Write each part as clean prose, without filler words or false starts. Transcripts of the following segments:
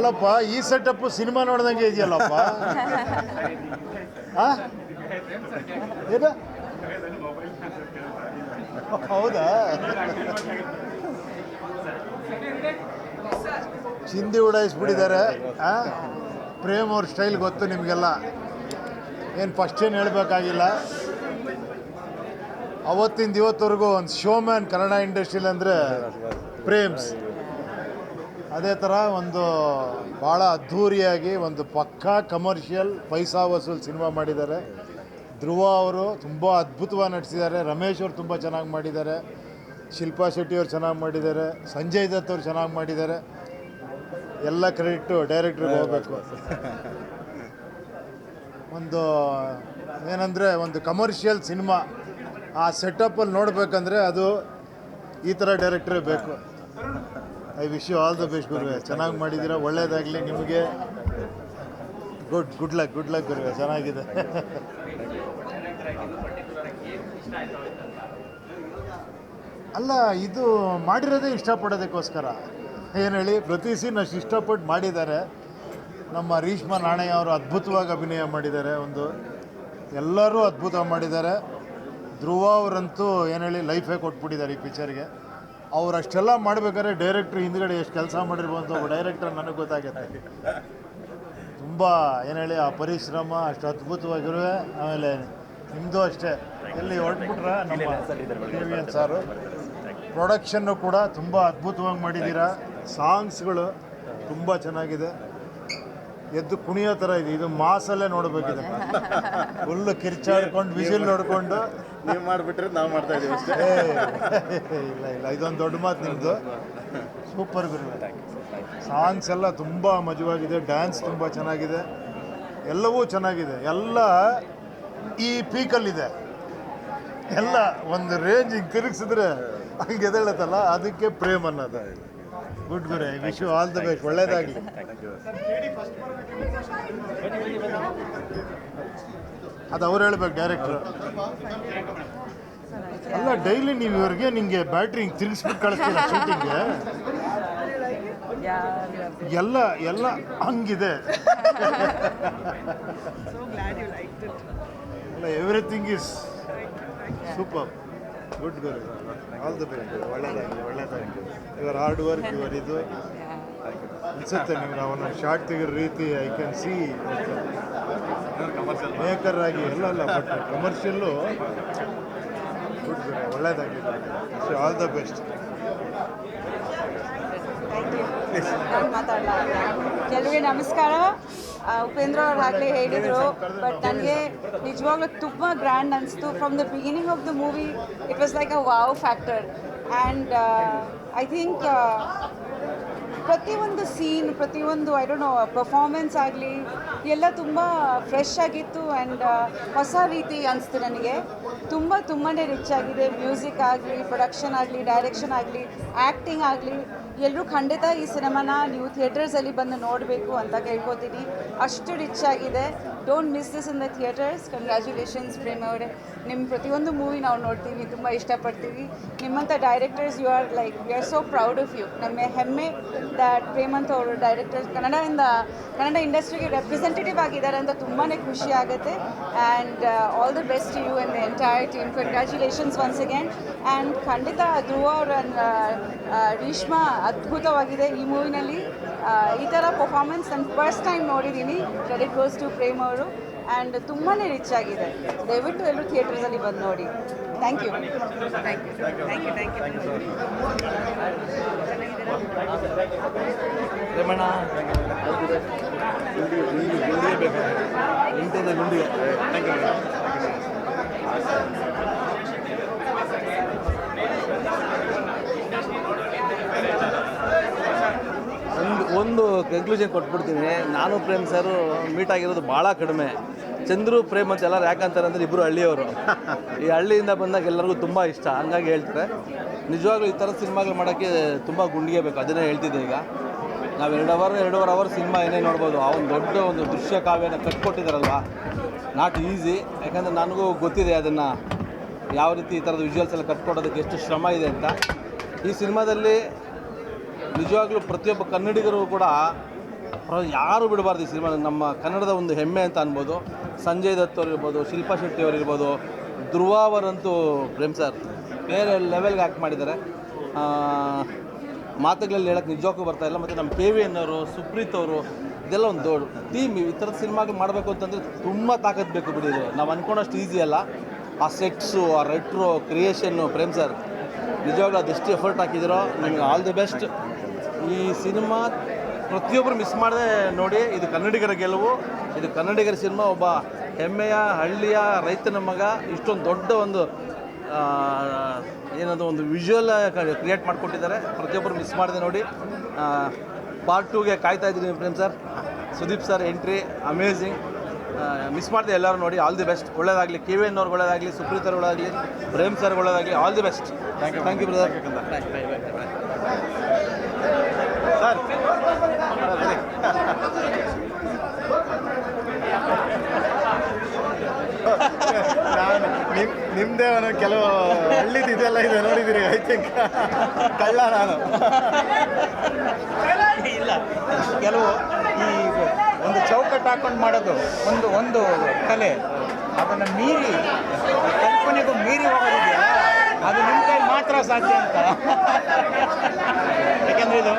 ಅಲ್ಲಪ್ಪ ಈ setup cinema ನೋಡ್ದಂಗೆ ಇದೆಯಲ್ಲಪ್ಪ. ಏನು ಹೌದಾ? ಚಿಂದಿ ಉಡಾಯಿಸ್ಬಿಟ್ಟಿದ್ದಾರೆ. ಪ್ರೇಮ್ ಅವ್ರ ಸ್ಟೈಲ್ ಗೊತ್ತು ನಿಮಗೆಲ್ಲ, ಏನು ಫಸ್ಟ್ ಏನು ಹೇಳಬೇಕಾಗಿಲ್ಲ. ಅವತ್ತಿಂದ ಇವತ್ತವರೆಗೂ ಒಂದು ಶೋಮ್ಯಾನ್ ಕನ್ನಡ ಇಂಡಸ್ಟ್ರಿಲಿ ಅಂದರೆ ಪ್ರೇಮ್ಸ್. ಅದೇ ಥರ ಒಂದು ಭಾಳ ಅದ್ಧೂರಿಯಾಗಿ ಒಂದು ಪಕ್ಕಾ ಕಮರ್ಷಿಯಲ್ ಪೈಸಾ ವಸೂಲ್ ಸಿನಿಮಾ ಮಾಡಿದ್ದಾರೆ. ಧ್ರುವ ಅವರು ತುಂಬ ಅದ್ಭುತವಾಗಿ ನಟಿಸಿದ್ದಾರೆ. ರಮೇಶ್ ಅವರು ತುಂಬ ಚೆನ್ನಾಗಿ ಮಾಡಿದ್ದಾರೆ. ಶಿಲ್ಪಾ ಶೆಟ್ಟಿ ಅವರು ಚೆನ್ನಾಗಿ ಮಾಡಿದ್ದಾರೆ. ಸಂಜಯ್ ದತ್ ಅವರು ಚೆನ್ನಾಗಿ ಮಾಡಿದ್ದಾರೆ. ಎಲ್ಲ ಕ್ರೆಡಿಟ್ಟು ಡೈರೆಕ್ಟ್ರಿಗೆ ಹೋಗಬೇಕು. ಒಂದು ಏನಂದರೆ ಒಂದು ಕಮರ್ಷಿಯಲ್ ಸಿನಿಮಾ ಆ ಸೆಟಪ್ಪಲ್ಲಿ ನೋಡಬೇಕಂದ್ರೆ ಅದು ಈ ಥರ ಡೈರೆಕ್ಟ್ರೇ ಬೇಕು. I wish you all the best ಗುರುವೆ. ಚೆನ್ನಾಗಿ ಮಾಡಿದ್ದೀರಾ, ಒಳ್ಳೆಯದಾಗಲಿ ನಿಮಗೆ. ಗುಡ್ ಲಕ್ ಗುರುವೆ, ಚೆನ್ನಾಗಿದೆ. ಅಲ್ಲ, ಇದು ಮಾಡಿರೋದೇ ಇಷ್ಟಪಡೋದಕ್ಕೋಸ್ಕರ. ಏನು ಹೇಳಿ, ಪ್ರತಿ ಸೀನ್ ಅಷ್ಟು ಇಷ್ಟಪಟ್ಟು ಮಾಡಿದ್ದಾರೆ. ನಮ್ಮ ರೀಶ್ಮಾ ನಾಣಯ್ಯ ಅವರು ಅದ್ಭುತವಾಗಿ ಅಭಿನಯ ಮಾಡಿದ್ದಾರೆ. ಎಲ್ಲರೂ ಅದ್ಭುತ ಮಾಡಿದ್ದಾರೆ. ಧ್ರುವ ಅವರಂತೂ ಏನು ಹೇಳಿ ಲೈಫೇ ಕೊಟ್ಬಿಟ್ಟಿದ್ದಾರೆ ಈ ಪಿಕ್ಚರ್ಗೆ. ಅವ್ರು ಅಷ್ಟೆಲ್ಲ ಮಾಡಬೇಕಾದ್ರೆ ಡೈರೆಕ್ಟ್ರ್ ಹಿಂದ್ಗಡೆ ಎಷ್ಟು ಕೆಲಸ ಮಾಡಿರ್ಬೋದು ಒಬ್ಬ ಡೈರೆಕ್ಟರ್ ನನಗೆ ಗೊತ್ತಾಗುತ್ತೆ. ತುಂಬ ಏನು ಹೇಳಿ ಆ ಪರಿಶ್ರಮ ಅಷ್ಟು ಅದ್ಭುತವಾಗಿರುವೆ. ಆಮೇಲೆ ನಿಮ್ಮದು ಅಷ್ಟೇ, ಎಲ್ಲಿ ಹೊರಟ್ಬಿಟ್ರ ನಮ್ಮ KVN ಸಾರು. ಪ್ರೊಡಕ್ಷನ್ನು ಕೂಡ ತುಂಬ ಅದ್ಭುತವಾಗಿ ಮಾಡಿದ್ದೀರಾ. ಸಾಂಗ್ಸ್ಗಳು ತುಂಬ ಚೆನ್ನಾಗಿದೆ. ಎದ್ದು ಕುಣಿಯೋ ಥರ ಇದೆ. ಇದು ಮಾಸಲ್ಲೇ ನೋಡಬೇಕಿದೆ. ಫುಲ್ಲು ಕಿರ್ಚಾಡ್ಕೊಂಡು ವಿಸಿಲ್ ನೋಡಿಕೊಂಡು ನೀವು ಮಾಡಿಬಿಟ್ರೆ ನಾವು ಮಾಡ್ತಾ ಇದ್ದೀವಿ ಅಷ್ಟೇ. ಇಲ್ಲ ಇದೊಂದು ದೊಡ್ಡ ಮಾತು ನಿಮ್ಮದು. ಸೂಪರ್ ಗುರುವೆ. ಸಾಂಗ್ಸ್ ಎಲ್ಲ ತುಂಬ ಮಜವಾಗಿದೆ. ಡ್ಯಾನ್ಸ್ ತುಂಬ ಚೆನ್ನಾಗಿದೆ. ಎಲ್ಲವೂ ಚೆನ್ನಾಗಿದೆ. ಎಲ್ಲ ಈ ಪೀಕಲ್ಲಿದೆ. ಎಲ್ಲ ಒಂದು ರೇಂಜ್ ಹಿಂಗೆ ತಿರುಗಿಸಿದ್ರೆ ಹಂಗೆ ಎದ್ದೇಳತ್ತಲ್ಲ, ಅದಕ್ಕೆ ಪ್ರೇಮ್ ಅನ್ನೋದು. Good guru, wish you all the best. ಒಳ್ಳೇದಾಗಲಿ. ಅದು ಅವ್ರು ಹೇಳ್ಬೇಕು ಡೈರೆಕ್ಟ್ರು. ಅಲ್ಲ, ಡೈಲಿ ನೀವು ಇವ್ರಿಗೆ ನಿಮಗೆ ಬ್ಯಾಟ್ರಿ ಹಿಂಗೆ ತಿರುಗಿಸ್ಬಿಟ್ಟು ಕಳಿಸ್ತೀರ ಶೂಟಿಂಗ್ಗೆ. ಎಲ್ಲ ಹಂಗಿದೆ. ಅಲ್ಲ, everything is super. Good Guru, all the best. ಒಳ್ಳೇದಾಗಲಿ. ಇವರ್ ಹಾರ್ಡ್ ವರ್ಕ್, ಇವರ್ ಇದು ಅನಿಸುತ್ತೆ ನಿಮ್ಗೆ. ಅವನ್ನ ಶಾರ್ಟ್ ತೆಗಿರೋ ರೀತಿ ಐ ಕ್ಯಾನ್ ಸಿ. ಮೇಕರ್ ಆಗಿ ಎಲ್ಲ ಬಟ್ ಕಮರ್ಷಿಯಲ್ಲು. ಗುಡ್ ಗುರು, ಒಳ್ಳೇದಾಗಲಿ. All the best. ಕೆಲವೇ ನಮಸ್ಕಾರ. ಉಪೇಂದ್ರ ಅವ್ರು ಆಗಲೇ ಹೇಳಿದರು, ಬಟ್ ನನಗೆ ನಿಜವಾಗ್ಲೂ ತುಂಬ ಗ್ರ್ಯಾಂಡ್ ಅನಿಸ್ತು. From the beginning of the movie it was like a wow factor. And I think ಪ್ರತಿಯೊಂದು ಸೀನ್, ಪ್ರತಿಯೊಂದು ಐ ಡೋಂಟ್ ನೋ ಪರ್ಫಾರ್ಮೆನ್ಸ್ ಆಗಲಿ ಎಲ್ಲ ತುಂಬ ಫ್ರೆಶ್ ಆಗಿತ್ತು. ಆ್ಯಂಡ್ ಹೊಸ ರೀತಿ ಅನಿಸ್ತು ನನಗೆ. ತುಂಬಾ ರಿಚ್ ಆಗಿದೆ. ಮ್ಯೂಸಿಕ್ ಆಗಲಿ, ಪ್ರೊಡಕ್ಷನ್ ಆಗಲಿ, ಡೈರೆಕ್ಷನ್ ಆಗಲಿ, ಆ್ಯಕ್ಟಿಂಗ್ ಆಗಲಿ, ಎಲ್ಲರೂ ಖಂಡಿತ ಈ ಸಿನಿಮಾನ ನೀವು ಥಿಯೇಟರ್ಸಲ್ಲಿ ಬಂದು ನೋಡಬೇಕು ಅಂತ ಕೇಳ್ಕೊತೀನಿ. ಅಷ್ಟು ರಿಚ್ ಆಗಿದೆ. Don't miss this in the theatres. Congratulations Prem ಅವರೇ. ನಿಮ್ಮ ಪ್ರತಿಯೊಂದು ಮೂವಿ ನಾವು ನೋಡ್ತೀವಿ, ತುಂಬ ಇಷ್ಟಪಡ್ತೀವಿ. ನಿಮ್ಮಂಥ directors you are so proud of you. ನಮ್ಮ ಹೆಮ್ಮೆ ದ್ಯಾಟ್ ಪ್ರೇಮಂತ ಅವರು ಡೈರೆಕ್ಟರ್ಸ್ ಕನ್ನಡ ಇಂಡಸ್ಟ್ರಿಗೆ ರೆಪ್ರೆಸೆಂಟೇಟಿವ್ ಆಗಿದ್ದಾರೆ ಅಂತ ತುಂಬಾ ಖುಷಿ ಆಗುತ್ತೆ. And all the best you and the entire team. Congratulations once again. And ಖಂಡಿತ ಧ್ರುವ ಅವರ ರೀಶ್ಮಾ ಅದ್ಭುತವಾಗಿದೆ ಈ ಮೂವಿನಲ್ಲಿ. ಈ ಥರ ಪರ್ಫಾರ್ಮೆನ್ಸ್ ನಾನು ಫಸ್ಟ್ ಟೈಮ್ ನೋಡಿದ್ದೀನಿ. ಕ್ರೆಡಿಟ್ ಗೋಸ್ ಟು ಪ್ರೇಮ್ ಅವರು. ಆ್ಯಂಡ್ ತುಂಬಾ ರಿಚ್ ಆಗಿದೆ. ದಯವಿಟ್ಟು ಎಲ್ಲರೂ ಥಿಯೇಟರ್ಸಲ್ಲಿ ಬಂದು ನೋಡಿ. Thank you. ಒಂದು ಕನ್ಕ್ಲೂಷನ್ ಕೊಟ್ಬಿಡ್ತೀನಿ. ನಾನು ಪ್ರೇಮ್ ಸರು ಮೀಟ್ ಆಗಿರೋದು ಭಾಳ ಕಡಿಮೆ. ಚಂದ್ರು ಪ್ರೇಮ್ ಅಂತ ಎಲ್ಲರೂ ಯಾಕಂತಾರೆ ಅಂದರೆ ಇಬ್ಬರು ಹಳ್ಳಿಯವರು. ಈ ಹಳ್ಳಿಯಿಂದ ಬಂದಾಗ ಎಲ್ಲರಿಗೂ ತುಂಬ ಇಷ್ಟ, ಹಂಗಾಗಿ ಹೇಳ್ತಾರೆ. ನಿಜವಾಗ್ಲೂ ಈ ಥರ ಸಿನಿಮಾಗಳು ಮಾಡೋಕ್ಕೆ ತುಂಬ ಗುಂಡಿಗೆ ಬೇಕು. ಅದನ್ನೇ ಹೇಳ್ತಿದ್ದೆ. ಈಗ ನಾವು 2 ಅವರ್ ಸಿನಿಮಾ ಏನೇ ನೋಡ್ಬೋದು. ಆ ಒಂದು ದೊಡ್ಡ ಒಂದು ದೃಶ್ಯ ಕಾವ್ಯನ ಕಟ್ಕೊಟ್ಟಿದ್ದಾರಲ್ವ, ನಾಟ್ ಈಸಿ. ಯಾಕಂದರೆ ನನಗೂ ಗೊತ್ತಿದೆ ಅದನ್ನು ಯಾವ ರೀತಿ ಈ ಥರದ ವಿಜುವಲ್ಸ್ ಎಲ್ಲ ಕಟ್ಕೊಡೋದಕ್ಕೆ ಎಷ್ಟು ಶ್ರಮ ಇದೆ ಅಂತ. ಈ ಸಿನಿಮಾದಲ್ಲಿ ನಿಜವಾಗ್ಲೂ ಪ್ರತಿಯೊಬ್ಬ ಕನ್ನಡಿಗರು ಕೂಡ ಯಾರು ಬಿಡಬಾರ್ದು ಈ ಸಿನಿಮಾ. ನಮ್ಮ ಕನ್ನಡದ ಒಂದು ಹೆಮ್ಮೆ ಅಂತ ಅನ್ಬೋದು. ಸಂಜಯ್ ದತ್ ಅವ್ರು ಇರ್ಬೋದು, ಶಿಲ್ಪಾ ಶೆಟ್ಟಿ ಅವರು ಇರ್ಬೋದು, ಧ್ರುವ ಅವರಂತೂ ಪ್ರೇಮ್ ಸರ್ ಬೇರೆ ಲೆವೆಲ್ಗೆ ಆ್ಯಕ್ಟ್ ಮಾಡಿದ್ದಾರೆ. ಮಾತುಗಳಲ್ಲಿ ಹೇಳೋಕ್ಕೆ ನಿಜಕ್ಕೂ ಬರ್ತಾ ಇಲ್ಲ. ಮತ್ತು ನಮ್ಮ KVN ಅವರು, ಸುಪ್ರೀತ್ ಅವರು, ಇದೆಲ್ಲ ಒಂದು ದೊಡ್ಡ ಟೀಮ್. ಈ ಥರದ ಸಿನಿಮಾಗಳು ಮಾಡಬೇಕು ಅಂತಂದರೆ ತುಂಬ ತಾಕತ್ತು ಬೇಕು ಬಿಡಿ. ಇದು ನಾವು ಅಂದ್ಕೊಂಡಷ್ಟು ಈಸಿ ಅಲ್ಲ. ಆ ಸೆಟ್ಸು, ಆ ರೆಟ್ರೋ ಕ್ರಿಯೇಷನ್ನು, ಪ್ರೇಮ್ ಸರ್ ನಿಜವಾಗ್ಲೂ ಅದೆಷ್ಟು ಎಫರ್ಟ್ ಹಾಕಿದಿರೋ ನಿಮಗೆ ಆಲ್ ದಿ ಬೆಸ್ಟ್. ಈ ಸಿನಿಮಾ ಪ್ರತಿಯೊಬ್ಬರು ಮಿಸ್ ಮಾಡದೆ ನೋಡಿ. ಇದು ಕನ್ನಡಿಗರ ಗೆಲುವು, ಇದು ಕನ್ನಡಿಗರ ಸಿನಿಮಾ. ಒಬ್ಬ ಹೆಮ್ಮೆಯ ಹಳ್ಳಿಯ ರೈತನ ಮಗ ಇಷ್ಟೊಂದು ದೊಡ್ಡ ಒಂದು ಏನದು ಒಂದು ವಿಜುವಲ್ ಕ್ರಿಯೇಟ್ ಮಾಡಿಕೊಟ್ಟಿದ್ದಾರೆ. ಪ್ರತಿಯೊಬ್ಬರು ಮಿಸ್ ಮಾಡದೆ ನೋಡಿ. ಪಾರ್ಟ್ 2ಗೆ ಕಾಯ್ತಾ ಇದ್ದೀನಿ Prem sir. Sudeep sir entry amazing. Miss ಮಾಡಿದೆ ಎಲ್ಲರೂ ನೋಡಿ. All the best. ಒಳ್ಳೇದಾಗಲಿ. KVN ಅವ್ರಿಗೆ ಒಳ್ಳೇದಾಗಲಿ, ಸುಪ್ರೀತ್ ಅವ್ರಿಗೆ ಒಳ್ಳೇದಾಗಲಿ, ಪ್ರೇಮ್ ಸರ್ ಒಳ್ಳೇದಾಗಲಿ. All the best. Thank you brother. Sir ನಾನು ನಿಮ್ಮದೇ ಒಂದು ಕೆಲವು ಹಳ್ಳಿದು ಇದೆಲ್ಲ ಇದೆ ನೋಡಿದ್ದೀರಿ ಐ ಥಿಂಕ್. ಕಳ್ಳ ನಾನು ಇಲ್ಲ, ಕೆಲವು ಈ ಒಂದು ಚೌಕಟ್ಟು ಹಾಕೊಂಡು ಮಾಡೋದು ಒಂದು ಕಲೆ. ಅದನ್ನು ಮೀರಿ ಕಲ್ಪನೆಗೂ ಮೀರಿ ಹೋಗೋದಿದೆಯಲ್ಲ, ಅದು ನಿಮ್ಮ ಕೈ ಮಾತ್ರ ಸಾಧ್ಯ ಅಂತ. ಯಾಕೆಂದರೆ ಇದು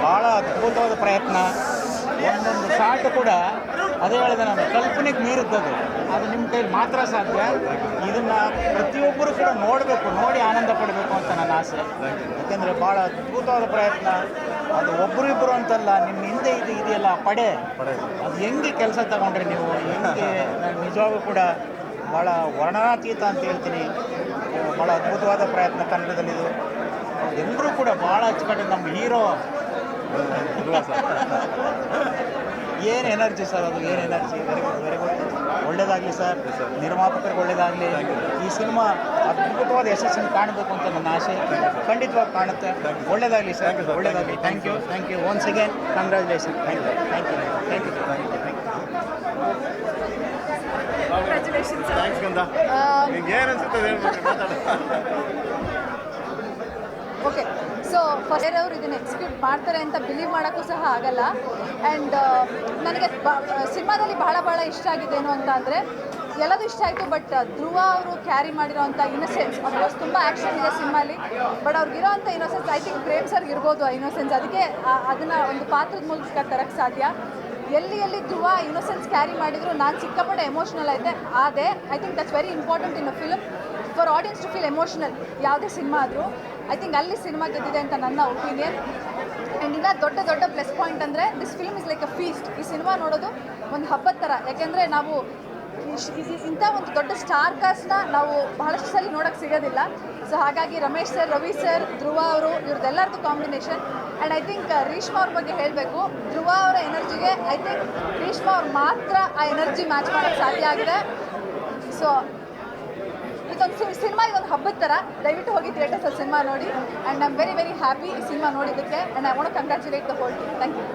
ಭಾಳ ಅದ್ಭುತವಾದ ಪ್ರಯತ್ನ. ಒಂದೊಂದು ಶಾಟ್ ಕೂಡ ಅದೇ ಹೇಳಿದೆ ನಾನು, ಕಲ್ಪನೆಗೆ ಮೀರುತ್ತದು. ಅದು ನಿಮ್ಮ ಕೈಲಿ ಮಾತ್ರ ಸಾಧ್ಯ. ಇದನ್ನು ಪ್ರತಿಯೊಬ್ಬರು ಕೂಡ ನೋಡಬೇಕು, ನೋಡಿ ಆನಂದ ಪಡಬೇಕು ಅಂತ ನನ್ನ ಆಸೆ. ಯಾಕೆಂದರೆ ಭಾಳ ಅದ್ಭುತವಾದ ಪ್ರಯತ್ನ. ಅದು ಒಬ್ಬರಿಬ್ಬರು ಅಂತಲ್ಲ, ನಿಮ್ಮ ಹಿಂದೆ ಇದೆಯಲ್ಲ ಪಡೆ, ಅದು ಹೆಂಗೆ ಕೆಲಸ ತಗೊಂಡ್ರೆ ನೀವು, ಹೆಂಗೆ ನಿಜವಾಗೂ ಕೂಡ ಭಾಳ ವರ್ಣನಾತೀತ ಅಂತ ಹೇಳ್ತೀನಿ. ಭಾಳ ಅದ್ಭುತವಾದ ಪ್ರಯತ್ನ ಕನ್ನಡದಲ್ಲಿದು. ಎಲ್ಲರೂ ಕೂಡ ಭಾಳ ಅಚ್ಚುಕಟ್ಟು. ನಮ್ಮ ಹೀರೋ ಏನು ಎನರ್ಜಿ ಸರ್, ಅದು ಏನು energy. Very good, very good. ಒಳ್ಳೇದಾಗಲಿ ಸರ್, ನಿರ್ಮಾಪಕರಿಗೆ ಒಳ್ಳೇದಾಗಲಿ. ಈ ಸಿನಿಮಾ ಅದ್ಭುತವಾದ ಯಶಸ್ಸನ್ನು ಕಾಣಬೇಕು ಅಂತ ನನ್ನ ಆಸೆ. ಖಂಡಿತವಾಗಿ ಕಾಣುತ್ತೆ. ಒಳ್ಳೇದಾಗಲಿ ಸರ್, ಒಳ್ಳೇದಾಗಲಿ. Thank you once again. Congratulation. Thank you. Thanks Gandha. ನಿಂಗೆ ಏನು ಅನ್ಸುತ್ತೆ ಹೇಳ್ಬೇಕು, ಮಾತಾಡು. ಓಕೆ, ಸೊ ಫಸ್ಟ್ ಅವರು ಇದನ್ನು ಎಕ್ಸಿಕ್ಯೂಟ್ ಮಾಡ್ತಾರೆ ಅಂತ ಬಿಲೀವ್ ಮಾಡೋಕ್ಕೂ ಸಹ ಆಗಲ್ಲ. ಆ್ಯಂಡ್ ನನಗೆ ಸಿನಿಮಾದಲ್ಲಿ ಬಹಳ ಇಷ್ಟ ಆಗಿದ್ದೇನು ಅಂತ ಅಂದರೆ, ಎಲ್ಲದೂ ಇಷ್ಟ ಆಯಿತು. ಬಟ್ ಧ್ರುವ ಅವರು ಕ್ಯಾರಿ ಮಾಡಿರೋವಂಥ ಇನ್ನೊಸೆನ್ಸ್, ಅಫ್ಕೋರ್ಸ್ ತುಂಬ ಆ್ಯಕ್ಷನ್ ಇದೆ ಸಿನಿಮಾಲಿ, but ಅವ್ರಿಗಿರೋವಂಥ innocence I think Prem ಸರ್ಗೆ ಇರ್ಬೋದು ಆ ಇನ್ನೊಸೆನ್ಸ್. ಅದಕ್ಕೆ ಅದನ್ನು ಒಂದು ಪಾತ್ರದ ಮೂಲಕ ತರಕ್ಕೆ ಸಾಧ್ಯ. ಎಲ್ಲಿ ಧ್ರುವ ಇನ್ನೊಸೆನ್ಸ್ ಕ್ಯಾರಿ ಮಾಡಿದ್ರು ನಾನು ಸಿಕ್ಕಾಪಟ್ಟೆ ಎಮೋಷ್ನಲ್ ಆದೆ. I think that's very important in a film for audience to feel emotional. ಯಾವುದೇ ಸಿನಿಮಾ ಆದರೂ ಐ ಥಿಂಕ್ ಅಲ್ಲಿ ಸಿನಿಮಾ ಗೆದ್ದಿದೆ ಅಂತ ನನ್ನ ಒಪಿನಿಯನ್. ಆ್ಯಂಡ್ ಇನ್ನೂ ದೊಡ್ಡ ಪ್ಲಸ್ ಪಾಯಿಂಟ್ ಅಂದರೆ this film is like a feast. ಈ ಸಿನಿಮಾ ನೋಡೋದು ಒಂದು ಹಬ್ಬದ ಥರ. ಯಾಕೆಂದರೆ ನಾವು ಇಂಥ ಒಂದು ದೊಡ್ಡ ಸ್ಟಾರ್ ಕಾಸ್ಟ್ನ ನಾವು ಬಹಳಷ್ಟು ಸಲ ನೋಡೋಕ್ಕೆ ಸಿಗೋದಿಲ್ಲ. ಸೊ ಹಾಗಾಗಿ ರಮೇಶ್ ಸರ್, ರವಿ ಸರ್, ಧ್ರುವ ಅವರು, ಇವ್ರದ್ದೆಲ್ಲರದ್ದು combination. And I think Reshma ಅವ್ರ ಬಗ್ಗೆ ಹೇಳಬೇಕು. ಧ್ರುವ ಅವರ ಎನರ್ಜಿಗೆ ಐ ಥಿಂಕ್ ರೇಷ್ಮಾ ಅವ್ರು ಮಾತ್ರ ಆ ಎನರ್ಜಿ ಮ್ಯಾಚ್ ಮಾಡೋಕ್ಕೆ ಸಾಧ್ಯ ಆಗಿದೆ. ಸೊ ಇದೊಂದು ಸಿನಿಮಾ, ಇದೊಂದು ಹಬ್ಬದ ಥರ. ದಯವಿಟ್ಟು ಹೋಗಿ ಥಿಯೇಟರ್ಸಲ್ಲಿ ಸಿನಿಮಾ ನೋಡಿ. And I am very happy ಈ ಸಿನಿಮಾ ನೋಡಿದ್ದಕ್ಕೆ. And I want to congratulate the whole team. Thank you.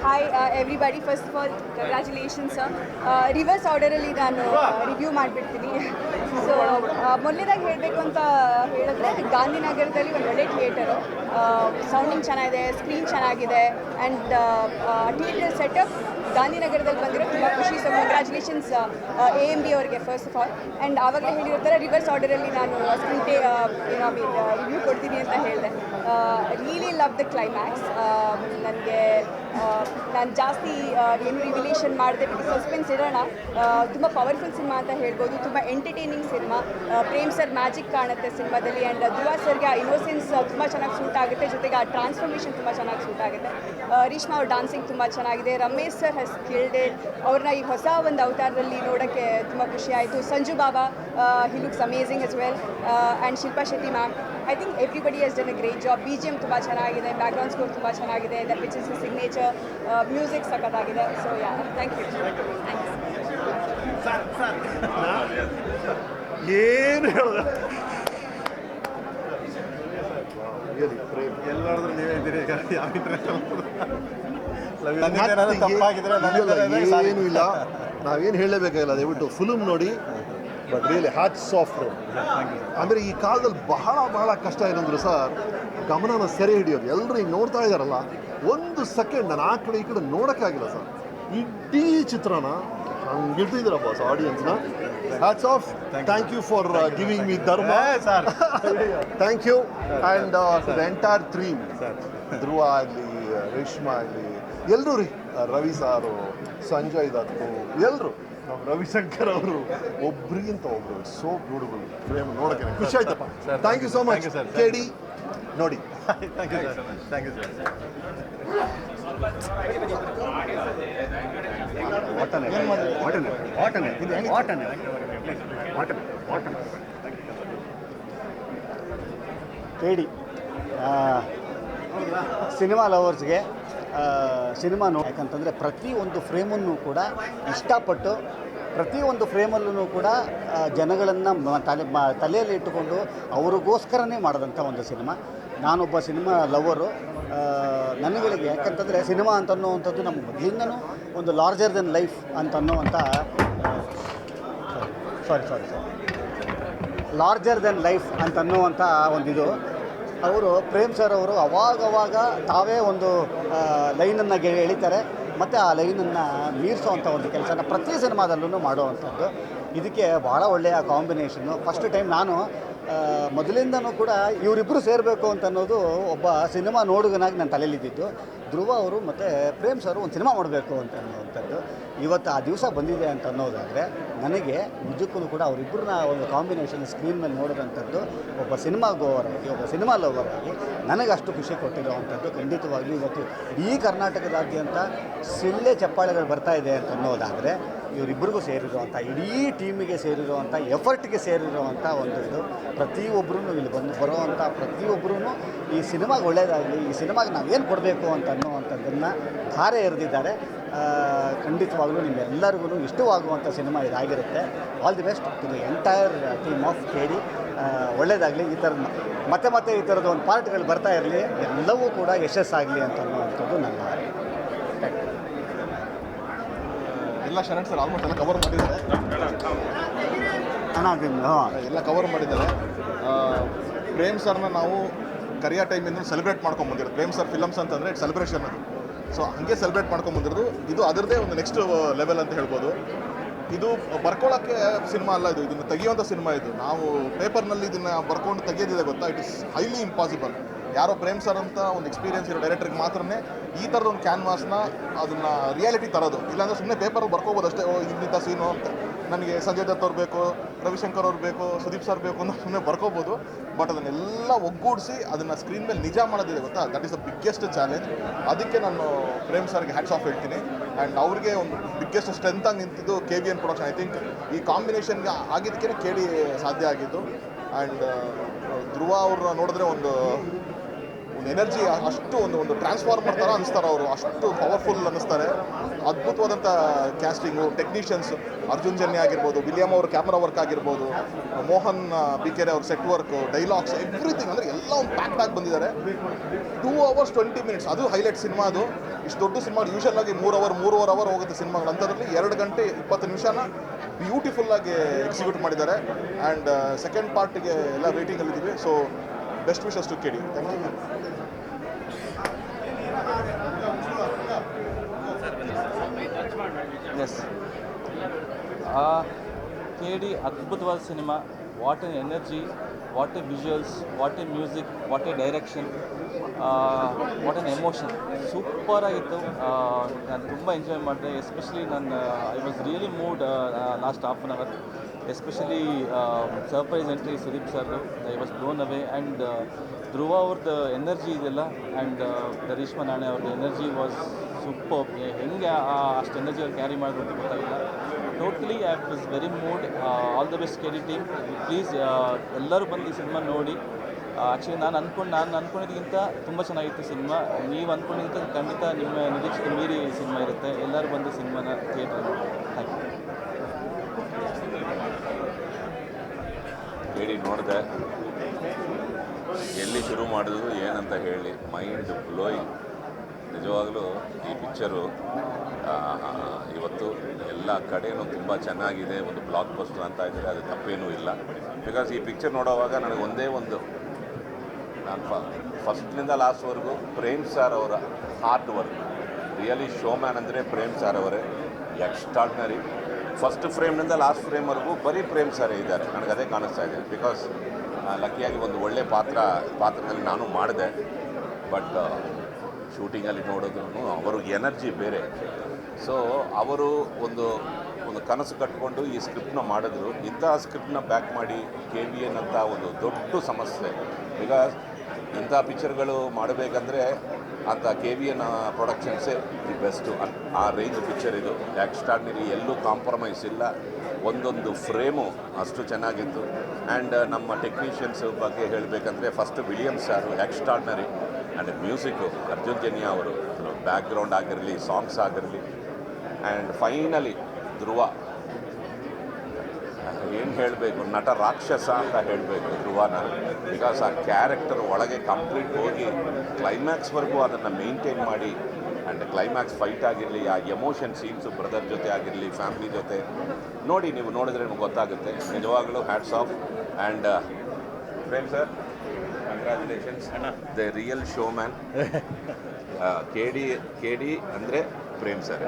Hi everybody, first of all congratulations sir. Reverse order ಅಲ್ಲಿ ನಾನು ರಿವ್ಯೂ ಮಾಡಿಬಿಡ್ತೀನಿ. ಸೊ ಮೊದಲನೇದಾಗಿ ಹೇಳಬೇಕು ಅಂತ ಹೇಳಿದ್ರೆ, ಗಾಂಧಿನಗರದಲ್ಲಿ ಒಂದು ಒಳ್ಳೆ ಥಿಯೇಟರು, ಸೌಂಡಿಂಗ್ ಚೆನ್ನಾಗಿದೆ, ಸ್ಕ್ರೀನ್ ಚೆನ್ನಾಗಿದೆ, ಆ್ಯಂಡ್ ಥಿಯೇಟರ್ ಸೆಟಪ್ ಗಾಂಧಿನಗರದಲ್ಲಿ ಬಂದಿರೋ ತುಂಬ ಖುಷಿ. ಸೊ ಕಂಗ್ರ್ಯಾಚುಲೇಷನ್ಸ್ AMB ಅವರಿಗೆ ಫಸ್ಟ್ ಆಫ್ ಆಲ್. ಆ್ಯಂಡ್ ಆವಾಗಲೇ ಹೇಳಿರ್ತಾರೆ ರಿವರ್ಸ್ ಆರ್ಡರಲ್ಲಿ ನಾನು ಸ್ಕ್ರೀನ್ ರಿವ್ಯೂ ಕೊಡ್ತೀನಿ ಅಂತ ಹೇಳಿದೆ. Really love the climax. ನನಗೆ ನಾನು ಜಾಸ್ತಿ ಏನು ರಿವಿಲೇಷನ್ ಮಾಡಿದೆ, ಸಸ್ಪೆನ್ಸ್ ಇರೋಣ. ತುಂಬ ಪವರ್ಫುಲ್ ಸಿನಿಮಾ ಅಂತ ಹೇಳ್ಬೋದು. ತುಂಬ entertaining cinema. Prem sir magic ಕಾಣುತ್ತೆ ಸಿನಿಮಾದಲ್ಲಿ. ಆ್ಯಂಡ್ ಧ್ರುವ ಸರ್ಗೆ ಆ ಇನ್ನೋಸೆನ್ಸ್ ತುಂಬ ಚೆನ್ನಾಗಿ ಸೂಟ್ ಆಗುತ್ತೆ, ಜೊತೆಗೆ ಆ ಟ್ರಾನ್ಸ್ಫಾರ್ಮೇಷನ್ ತುಂಬ ಚೆನ್ನಾಗಿ ಸೂಟ್ ಆಗುತ್ತೆ. ರೇಷ್ಮಾ ಅವ್ರ ಡಾನ್ಸಿಂಗ್ ತುಂಬ ಚೆನ್ನಾಗಿದೆ. Ramesh sir has killed it. ಅವ್ರನ್ನ ಈ ಹೊಸ ಒಂದು ಅವತಾರದಲ್ಲಿ ನೋಡೋಕ್ಕೆ ತುಂಬ ಖುಷಿ ಆಯಿತು. Sanju Baba, he looks amazing as well. And Shilpa Shetty ma'am, I think everybody has done a great job. BGM ತುಂಬ ಚೆನ್ನಾಗಿದೆ, ಬ್ಯಾಕ್ಗ್ರೌಂಡ್ ಸ್ಕೋರ್ ತುಂಬ ಚೆನ್ನಾಗಿದೆ, that which is signature. Music ಸಖತ್ತಾಗಿದೆ. So yeah, thank you. ಏನು ಹೇಳೋದು, ಎಲ್ಲಾದ್ರೂ ನೀವೇ ಇದ್ದೀರಿ ಈಗ. ಯಾವ ತಪ್ಪಾಗಿದ್ರೆ ಏನು ಇಲ್ಲ, ನಾವೇನು ಹೇಳಬೇಕಾಗಿಲ್ಲ. ದಯವಿಟ್ಟು ಫಿಲ್ಮ್ ನೋಡಿ, ಬಟ್ ರಿಯಲಿ ಹ್ಯಾಟ್ಸ್ ಆಫ್. ಅಂದರೆ ಈ ಕಾಲದಲ್ಲಿ ಬಹಳ ಕಷ್ಟ ಏನಂದ್ರೆ ಸರ್, ಗಮನನ ಸೆರೆ ಹಿಡಿಯೋದು. ಎಲ್ಲರೂ ಈಗ ನೋಡ್ತಾ ಇದ್ದಾರಲ್ಲ, ಒಂದು ಸೆಕೆಂಡ್ ನಾನು ಆ ಕಡೆ ಈ ಕಡೆ ನೋಡೋಕ್ಕಾಗಿಲ್ಲ ಸರ್. ಇಡೀ ಚಿತ್ರನ ಹಂಗಿರ್ತಿದ್ದೀರ ಬಾಸ್ ಆಡಿಯನ್ಸ್ನ. Hats off. Thank you for giving me Dharma sir. Thank you. And the entire team, Dhruva ಆಗಲಿ, ರೇಷ್ಮಾ ಆಗಲಿ, ಎಲ್ಲರೂ ರೀ, ರವಿ ಸಾರು, ಸಂಜಯ್ ದತ್ತು, ಎಲ್ಲರೂ, ನಮ್ಮ ರವಿಶಂಕರ್ ಅವರು, ಒಬ್ರಿಗಿಂತ ಒಬ್ರು ಸೋ ಬ್ಯೂಟಿಫುಲ್ ಫ್ರೇಮ್ ನೋಡೋಕೆ ಖುಷಿ ಆಯ್ತಪ್ಪ. Thank you so much KD. ನೋಡಿ, thank you sir. Thank you sir. KD cinema ಲವರ್ಸ್ಗೆ ಸಿನಿಮಾ ಯಾಕಂತಂದರೆ ಪ್ರತಿಯೊಂದು ಫ್ರೇಮನ್ನು ಕೂಡ ಇಷ್ಟಪಟ್ಟು, ಪ್ರತಿಯೊಂದು ಫ್ರೇಮಲ್ಲೂ ಕೂಡ ಜನಗಳನ್ನು ತಲೆಯಲ್ಲಿ ಇಟ್ಟುಕೊಂಡು ಅವ್ರಿಗೋಸ್ಕರನೇ ಮಾಡಿದಂಥ ಒಂದು ಸಿನಿಮಾ. ನಾನೊಬ್ಬ ಸಿನಿಮಾ ಲವರು. ನನಗಳಿಗೆ ಯಾಕಂತಂದರೆ ಸಿನಿಮಾ ಅಂತನ್ನುವಂಥದ್ದು ನಮ್ಮ ಮೊದಲಿಂದನೂ ಒಂದು ಲಾರ್ಜರ್ ದೆನ್ ಲೈಫ್ ಅಂತನ್ನುವಂಥ ಲಾರ್ಜರ್ ದೆನ್ ಲೈಫ್ ಅಂತನ್ನುವಂಥ ಒಂದಿದು. ಅವರು ಪ್ರೇಮ್ ಸರ್ ಅವರು ಅವಾಗವಾಗ ತಾವೇ ಒಂದು ಲೈನನ್ನು ಎಳಿತಾರೆ ಮತ್ತು ಆ ಲೈನನ್ನು ಮೀರಿಸೋವಂಥ ಒಂದು ಕೆಲಸನ ಪ್ರತಿ ಸಿನಿಮಾದಲ್ಲೂ ಮಾಡುವಂಥದ್ದು. ಇದಕ್ಕೆ ಭಾಳ ಒಳ್ಳೆಯ ಕಾಂಬಿನೇಷನ್ನು. ಫಸ್ಟ್ ಟೈಮ್ ನಾನು ಮೊದಲಿಂದನೂ ಕೂಡ ಇವರಿಬ್ಬರು ಸೇರಬೇಕು ಅಂತ ಅನ್ನೋದು ಒಬ್ಬ ಸಿನಿಮಾ ನೋಡುಗನಾಗಿ ನನ್ನ ತಲೆಯಲ್ಲಿದ್ದಿದ್ದು. ಧ್ರುವ ಅವರು ಮತ್ತು ಪ್ರೇಮ್ ಸರ್ ಒಂದು ಸಿನಿಮಾ ಮಾಡಬೇಕು ಅಂತ ಅನ್ನೋವಂಥದ್ದು ಇವತ್ತು ಆ ದಿವಸ ಬಂದಿದೆ ಅಂತ ಅನ್ನೋದಾದರೆ, ನನಗೆ ನಿಜಕ್ಕೂ ಕೂಡ ಅವರಿಬ್ಬರನ್ನ ಒಂದು ಕಾಂಬಿನೇಷನ್ ಸ್ಕ್ರೀನ್ ಮೇಲೆ ನೋಡಿದಂಥದ್ದು ಒಬ್ಬ ಸಿನಿಮಾ ಗೋವರಾಗಿ, ಒಬ್ಬ ಸಿನಿಮಾ ಲವರಾಗಿ ನನಗೆ ಅಷ್ಟು ಖುಷಿ ಕೊಟ್ಟಿರುವಂಥದ್ದು ಖಂಡಿತವಾಗ್ಲೂ ಇವತ್ತು ಇಡೀ ಕರ್ನಾಟಕದಾದ್ಯಂತ ಸಿಳ್ಳೆ ಚಪ್ಪಾಳೆಗಳು ಬರ್ತಾ ಇದೆ ಅಂತ ಅನ್ನೋದಾದರೆ, ಇವರಿಬ್ಬರಿಗೂ ಸೇರಿರುವಂಥ, ಇಡೀ ಟೀಮಿಗೆ ಸೇರಿರುವಂಥ, ಎಫರ್ಟ್ಗೆ ಸೇರಿರುವಂಥ ಒಂದು ಇದು. ಪ್ರತಿಯೊಬ್ಬರೂ ಇಲ್ಲಿ ಬರುವಂಥ ಪ್ರತಿಯೊಬ್ಬರೂ ಈ ಸಿನಿಮಾಗೆ ಒಳ್ಳೆಯದಾಗಲಿ, ಈ ಸಿನಿಮಾಗೆ ನಾವೇನು ಕೊಡಬೇಕು ಅಂತ ಅನ್ನೋವಂಥದ್ದನ್ನು ಧಾರೆ ಎರೆದಿದ್ದಾರೆ. ಖಂಡಿತವಾಗ್ಲೂ ನಿಮ್ಮೆಲ್ಲರಿಗೂ ಇಷ್ಟವಾಗುವಂಥ ಸಿನಿಮಾ ಇದಾಗಿರುತ್ತೆ. All the best to the entire team of KD. ಒಳ್ಳೆಯದಾಗಲಿ. ಈ ಥರದ ಮತ್ತೆ ಈ ಥರದ ಒಂದು ಪಾರ್ಟ್ಗಳು ಬರ್ತಾ ಇರಲಿ, ಎಲ್ಲವೂ ಕೂಡ ಯಶಸ್ಸಾಗಲಿ ಅಂತ ಅನ್ನುವಂಥದ್ದು ನನ್ನ ಎಲ್ಲ ಶರಣ್ ಸರ್ ಆಲ್ಮೋಸ್ಟ್ ಎಲ್ಲ ಕವರ್ ಮಾಡಿದ್ದಾರೆ. ಎಲ್ಲ ಕವರ್ ಮಾಡಿದ್ದಾರೆ. ಪ್ರೇಮ್ ಸರ್ನ ನಾವು ಕರಿಯಾ ಟೈಮಿಂದ ಸೆಲೆಬ್ರೇಟ್ ಮಾಡ್ಕೊಂಡು ಬಂದಿರೋದು. ಪ್ರೇಮ್ ಸರ್ ಫಿಲಮ್ಸ್ ಅಂತಂದರೆ ಇಟ್ ಸೆಲೆಬ್ರೇಷನ್ ಅದು. ಸೊ ಹಾಗೆ ಸೆಲೆಬ್ರೇಟ್ ಮಾಡ್ಕೊಂಡು ಬಂದಿರೋದು. ಇದು ಅದರದ್ದೇ ಒಂದು ನೆಕ್ಸ್ಟ್ ಲೆವೆಲ್ ಅಂತ ಹೇಳ್ಬೋದು. ಇದು ಬರ್ಕೊಳ್ಳೋಕ್ಕೆ ಸಿನಿಮಾ ಅಲ್ಲ, ಇದನ್ನು ತೆಗಿಯುವಂಥ ಸಿನಿಮಾ. ಇದು ನಾವು ಪೇಪರ್ನಲ್ಲಿ ಇದನ್ನು ಬರ್ಕೊಂಡು ತೆಗೆಯೋದಿದೆ ಗೊತ್ತಾ, ಇಟ್ ಇಸ್ ಹೈಲಿ ಇಂಪಾಸಿಬಲ್. ಯಾರೋ ಪ್ರೇಮ್ ಸರ್ ಅಂತ ಒಂದು ಎಕ್ಸ್ಪೀರಿಯನ್ಸ್ ಇರೋ ಡೈರೆಕ್ಟ್ರಿಗೆ ಮಾತ್ರನೇ ಈ ಥರದ ಒಂದು ಕ್ಯಾನ್ವಾಸ್ನ ಅದನ್ನು ರಿಯಾಲಿಟಿ ತರೋದು. ಇಲ್ಲಾಂದರೆ ಸುಮ್ಮನೆ ಪೇಪರಲ್ಲಿ ಬರ್ಕೋಬೋದು ಅಷ್ಟೇ. ಇಂಥ ಸೀನು ಅಂತ ನನಗೆ ಸಂಜಯ್ ದತ್ ಅವ್ರು ಬೇಕು, ರವಿಶಂಕರ್ ಅವ್ರು ಬೇಕು, ಸುದೀಪ್ ಸರ್ ಬೇಕು ಅಂತ ಸುಮ್ಮನೆ ಬರ್ಕೋಬೋದು. ಬಟ್ ಅದನ್ನೆಲ್ಲ ಒಗ್ಗೂಡಿಸಿ ಅದನ್ನು ಸ್ಕ್ರೀನ್ ಮೇಲೆ ನಿಜ ಮಾಡೋದಿದೆ ಗೊತ್ತಾ, that is the biggest challenge. ಅದಕ್ಕೆ ನಾನು ಪ್ರೇಮ್ ಸರ್ಗೆ ಹ್ಯಾಟ್ಸ್ ಆಫ್ ಹೇಳ್ತೀನಿ. ಆ್ಯಂಡ್ ಅವ್ರಿಗೆ ಒಂದು ಬಿಗ್ಗೆಸ್ಟ್ ಸ್ಟ್ರೆಂತಾಗಿ ನಿಂತಿದ್ದು KBN ಪ್ರೊಡಕ್ಷನ್. ಐ ಥಿಂಕ್ ಈ ಕಾಂಬಿನೇಷನ್ಗೆ ಆಗಿದ್ದಕ್ಕೆ KD ಸಾಧ್ಯ ಆಗಿದ್ದು. ಆ್ಯಂಡ್ ಧ್ರುವ ಅವ್ರನ್ನ ನೋಡಿದ್ರೆ ಒಂದು ಎನರ್ಜಿ ಅಷ್ಟು ಒಂದು ಟ್ರಾನ್ಸ್ಫಾರ್ಮರ್ ಥರ ಅನ್ನಿಸ್ತಾರೆ ಅವರು. ಅಷ್ಟು ಪವರ್ಫುಲ್ ಅನ್ನಿಸ್ತಾರೆ. ಅದ್ಭುತವಾದಂಥ ಕ್ಯಾಸ್ಟಿಂಗು, ಟೆಕ್ನಿಷಿಯನ್ಸ್, ಅರ್ಜುನ್ ಜನ್ಯ ಆಗಿರ್ಬೋದು, ವಿಲಿಯಮ್ ಅವ್ರ ಕ್ಯಾಮ್ರಾ ವರ್ಕ್ ಆಗಿರ್ಬೋದು, ಮೋಹನ್ ಬಿಕೆರೆ ಅವ್ರ ಸೆಟ್ ವರ್ಕ್, ಡೈಲಾಗ್ಸ್, ಎವ್ರಿಥಿಂಗ್ ಅಂದರೆ ಎಲ್ಲ ಒಂದು ಪ್ಯಾಕ್ಟ್ ಆಗಿ ಬಂದಿದ್ದಾರೆ. 2 hours 20 minutes ಅದು ಹೈಲೈಟ್ ಸಿನಿಮಾ. ಅದು ಇಷ್ಟು ದೊಡ್ಡ ಸಿನಿಮಾ ಯೂಶಲ್ ಆಗಿ 3 ಅವರ್ ಹೋಗುತ್ತೆ ಸಿನಿಮಾಗಳು. ಅಂಥದ್ರಲ್ಲಿ 2 ಗಂಟೆ 20 ನಿಮಿಷನ ಬ್ಯೂಟಿಫುಲ್ಲಾಗಿ ಎಕ್ಸಿಕ್ಯೂಟ್ ಮಾಡಿದ್ದಾರೆ. ಆ್ಯಂಡ್ ಸೆಕೆಂಡ್ ಪಾರ್ಟಿಗೆ ಎಲ್ಲ ವೇಟಿಂಗಲ್ಲಿದ್ದೀವಿ. So best wishes to KD. Thank you. Yes, KD ಅದ್ಭುತವಾದ cinema. What an energy, what a visuals, what a music, what a direction, what an emotion. ಸೂಪರಾಗಿತ್ತು. ನಾನು ತುಂಬ ಎಂಜಾಯ್ ಮಾಡಿದೆ. Especially I was really moved last half an hour. Especially surprise entry Sudeep ಸರ್ದು, I was blown away. And Dhruva ಅವ್ರದ್ದು energy ಇದೆಲ್ಲ, and Reshma ನಾಣೆ ಅವ್ರದ್ದು energy was super. ಹೆಂಗೆ ಅಷ್ಟು ಎನರ್ಜಿ ಅವ್ರು ಕ್ಯಾರಿ ಮಾಡಿದ್ರು ಅಂತ ಗೊತ್ತಾಗಿಲ್ಲ. Totally I was very mood. All the best KD team. Please ಎಲ್ಲರೂ ಬಂದು ಈ ಸಿನಿಮಾ ನೋಡಿ. ಆ್ಯಕ್ಚುಲಿ ನಾನು ಅಂದ್ಕೊಂಡಿದ್ದಕ್ಕಿಂತ ತುಂಬ ಚೆನ್ನಾಗಿತ್ತು ಸಿನಿಮಾ. ನೀವು ಅಂದ್ಕೊಂಡಿದ್ದಂತ ಖಂಡಿತ ನಿಮ್ಮ ನಿರೀಕ್ಷೆಗೆ ಮೀರಿ ಸಿನಿಮಾ ಇರುತ್ತೆ. ಎಲ್ಲರೂ ಬಂದು ಸಿನಿಮಾನ ಥಿಯೇಟರ್ ನೋಡಿ. Thank you. KD ನೋಡಿದೆ, ಎಲ್ಲಿ ಶುರು ಮಾಡಿದ್ರು ಏನಂತ ಹೇಳಿ, ಮೈಂಡ್ ಬ್ಲೋಯಿಂಗ್. ನಿಜವಾಗಲೂ ಈ ಪಿಕ್ಚರು ಇವತ್ತು ಎಲ್ಲ ಎಲ್ಲ ಕಡೆಯೂ ತುಂಬ ಚೆನ್ನಾಗಿದೆ, ಒಂದು ಬ್ಲಾಕ್ ಬಸ್ಟರ್ ಅಂತ ಇದ್ದಾರೆ, ಅದು ತಪ್ಪೇನೂ ಇಲ್ಲ. ಬಿಕಾಸ್ ಈ ಪಿಕ್ಚರ್ ನೋಡೋವಾಗ ನನಗೆ ಒಂದೇ ಒಂದು, ನಾನು ಫಸ್ಟ್ನಿಂದ ಲಾಸ್ಟ್ವರೆಗೂ ಪ್ರೇಮ್ ಸರ್ ಅವರ ಹಾರ್ಡ್ ವರ್ಕ್, ರಿಯಲಿ ಶೋಮ್ಯಾನ್ ಅಂದರೆ ಪ್ರೇಮ್ ಸರ್ ಅವರೇ, ಎಕ್ಸ್ಟ್ರಾರ್ಡಿನರಿ. ಫಸ್ಟ್ ಫ್ರೇಮ್ನಿಂದ ಲಾಸ್ಟ್ ಫ್ರೇಮ್ವರೆಗೂ ಬರೀ ಪ್ರೇಮ್ ಸರೇ ಇದ್ದಾರೆ, ನನಗೆ ಅದೇ ಕಾಣಿಸ್ತಾ ಇದೆ. ಬಿಕಾಸ್ ಲಕ್ಕಿಯಾಗಿ ಒಂದು ಒಳ್ಳೆ ಪಾತ್ರದಲ್ಲಿ ನಾನು ಮಾಡಿದೆ. ಬಟ್ ಶೂಟಿಂಗಲ್ಲಿ ನೋಡೋದ್ರೂ ಅವರು ಎನರ್ಜಿ ಬೇರೆ. ಸೊ ಅವರು ಒಂದು ಕನಸು ಕಟ್ಕೊಂಡು ಈ ಸ್ಕ್ರಿಪ್ಟ್ನ ಮಾಡಿದ್ರು. ಇಂತಹ ಸ್ಕ್ರಿಪ್ಟ್ನ ಬ್ಯಾಕ್ ಮಾಡಿ KVN ಅಂತ ಒಂದು ದೊಡ್ಡ ಸಮಸ್ಯೆ. ಬಿಕಾಸ್ ಇಂಥ ಪಿಕ್ಚರ್ಗಳು ಮಾಡಬೇಕಂದ್ರೆ ಅಂತ KVN ಪ್ರೊಡಕ್ಷನ್ಸೇ ದಿ ಬೆಸ್ಟು. ಆ ರೇಂಜ್ ಪಿಕ್ಚರ್ ಇದು, ಎಕ್ಸ್ಟ್ರಾರ್ಡಿನರಿ, ಎಲ್ಲೂ ಕಾಂಪ್ರಮೈಸ್ ಇಲ್ಲ. ಒಂದೊಂದು ಫ್ರೇಮು ಅಷ್ಟು ಚೆನ್ನಾಗಿತ್ತು. ಆ್ಯಂಡ್ ನಮ್ಮ ಟೆಕ್ನಿಷಿಯನ್ಸ್ ಬಗ್ಗೆ ಹೇಳಬೇಕಂದ್ರೆ first Williams sir extraordinary. And music Arjun Janya ಅವರು, ಬ್ಯಾಕ್ಗ್ರೌಂಡ್ ಆಗಿರಲಿ, ಸಾಂಗ್ಸ್ ಆಗಿರಲಿ. ಆ್ಯಂಡ್ ಫೈನಲಿ ಧ್ರುವ, ಏನು ಹೇಳಬೇಕು, ನಟ ರಾಕ್ಷಸ ಅಂತ ಹೇಳಬೇಕು ಧ್ರುವನ. ಬಿಕಾಸ್ ಆ ಕ್ಯಾರೆಕ್ಟರ್ ಒಳಗೆ ಕಂಪ್ಲೀಟ್ ಹೋಗಿ ಕ್ಲೈಮ್ಯಾಕ್ಸ್ವರೆಗೂ ಅದನ್ನು ಮೇಂಟೈನ್ ಮಾಡಿ. ಆ್ಯಂಡ್ ಕ್ಲೈಮ್ಯಾಕ್ಸ್ ಫೈಟ್ ಆಗಿರಲಿ, ಆ ಎಮೋಷನ್ ಸೀನ್ಸು ಬ್ರದರ್ ಜೊತೆ ಆಗಿರಲಿ, ಫ್ಯಾಮಿಲಿ ಜೊತೆ ನೋಡಿ, ನೀವು ನೋಡಿದ್ರೆ ನಿಮ್ಗೆ ಗೊತ್ತಾಗುತ್ತೆ. ನಿಜವಾಗಲೂ hats off. And Prem sir, congratulations, the real show man. KD ಅಂದರೆ Prem sir,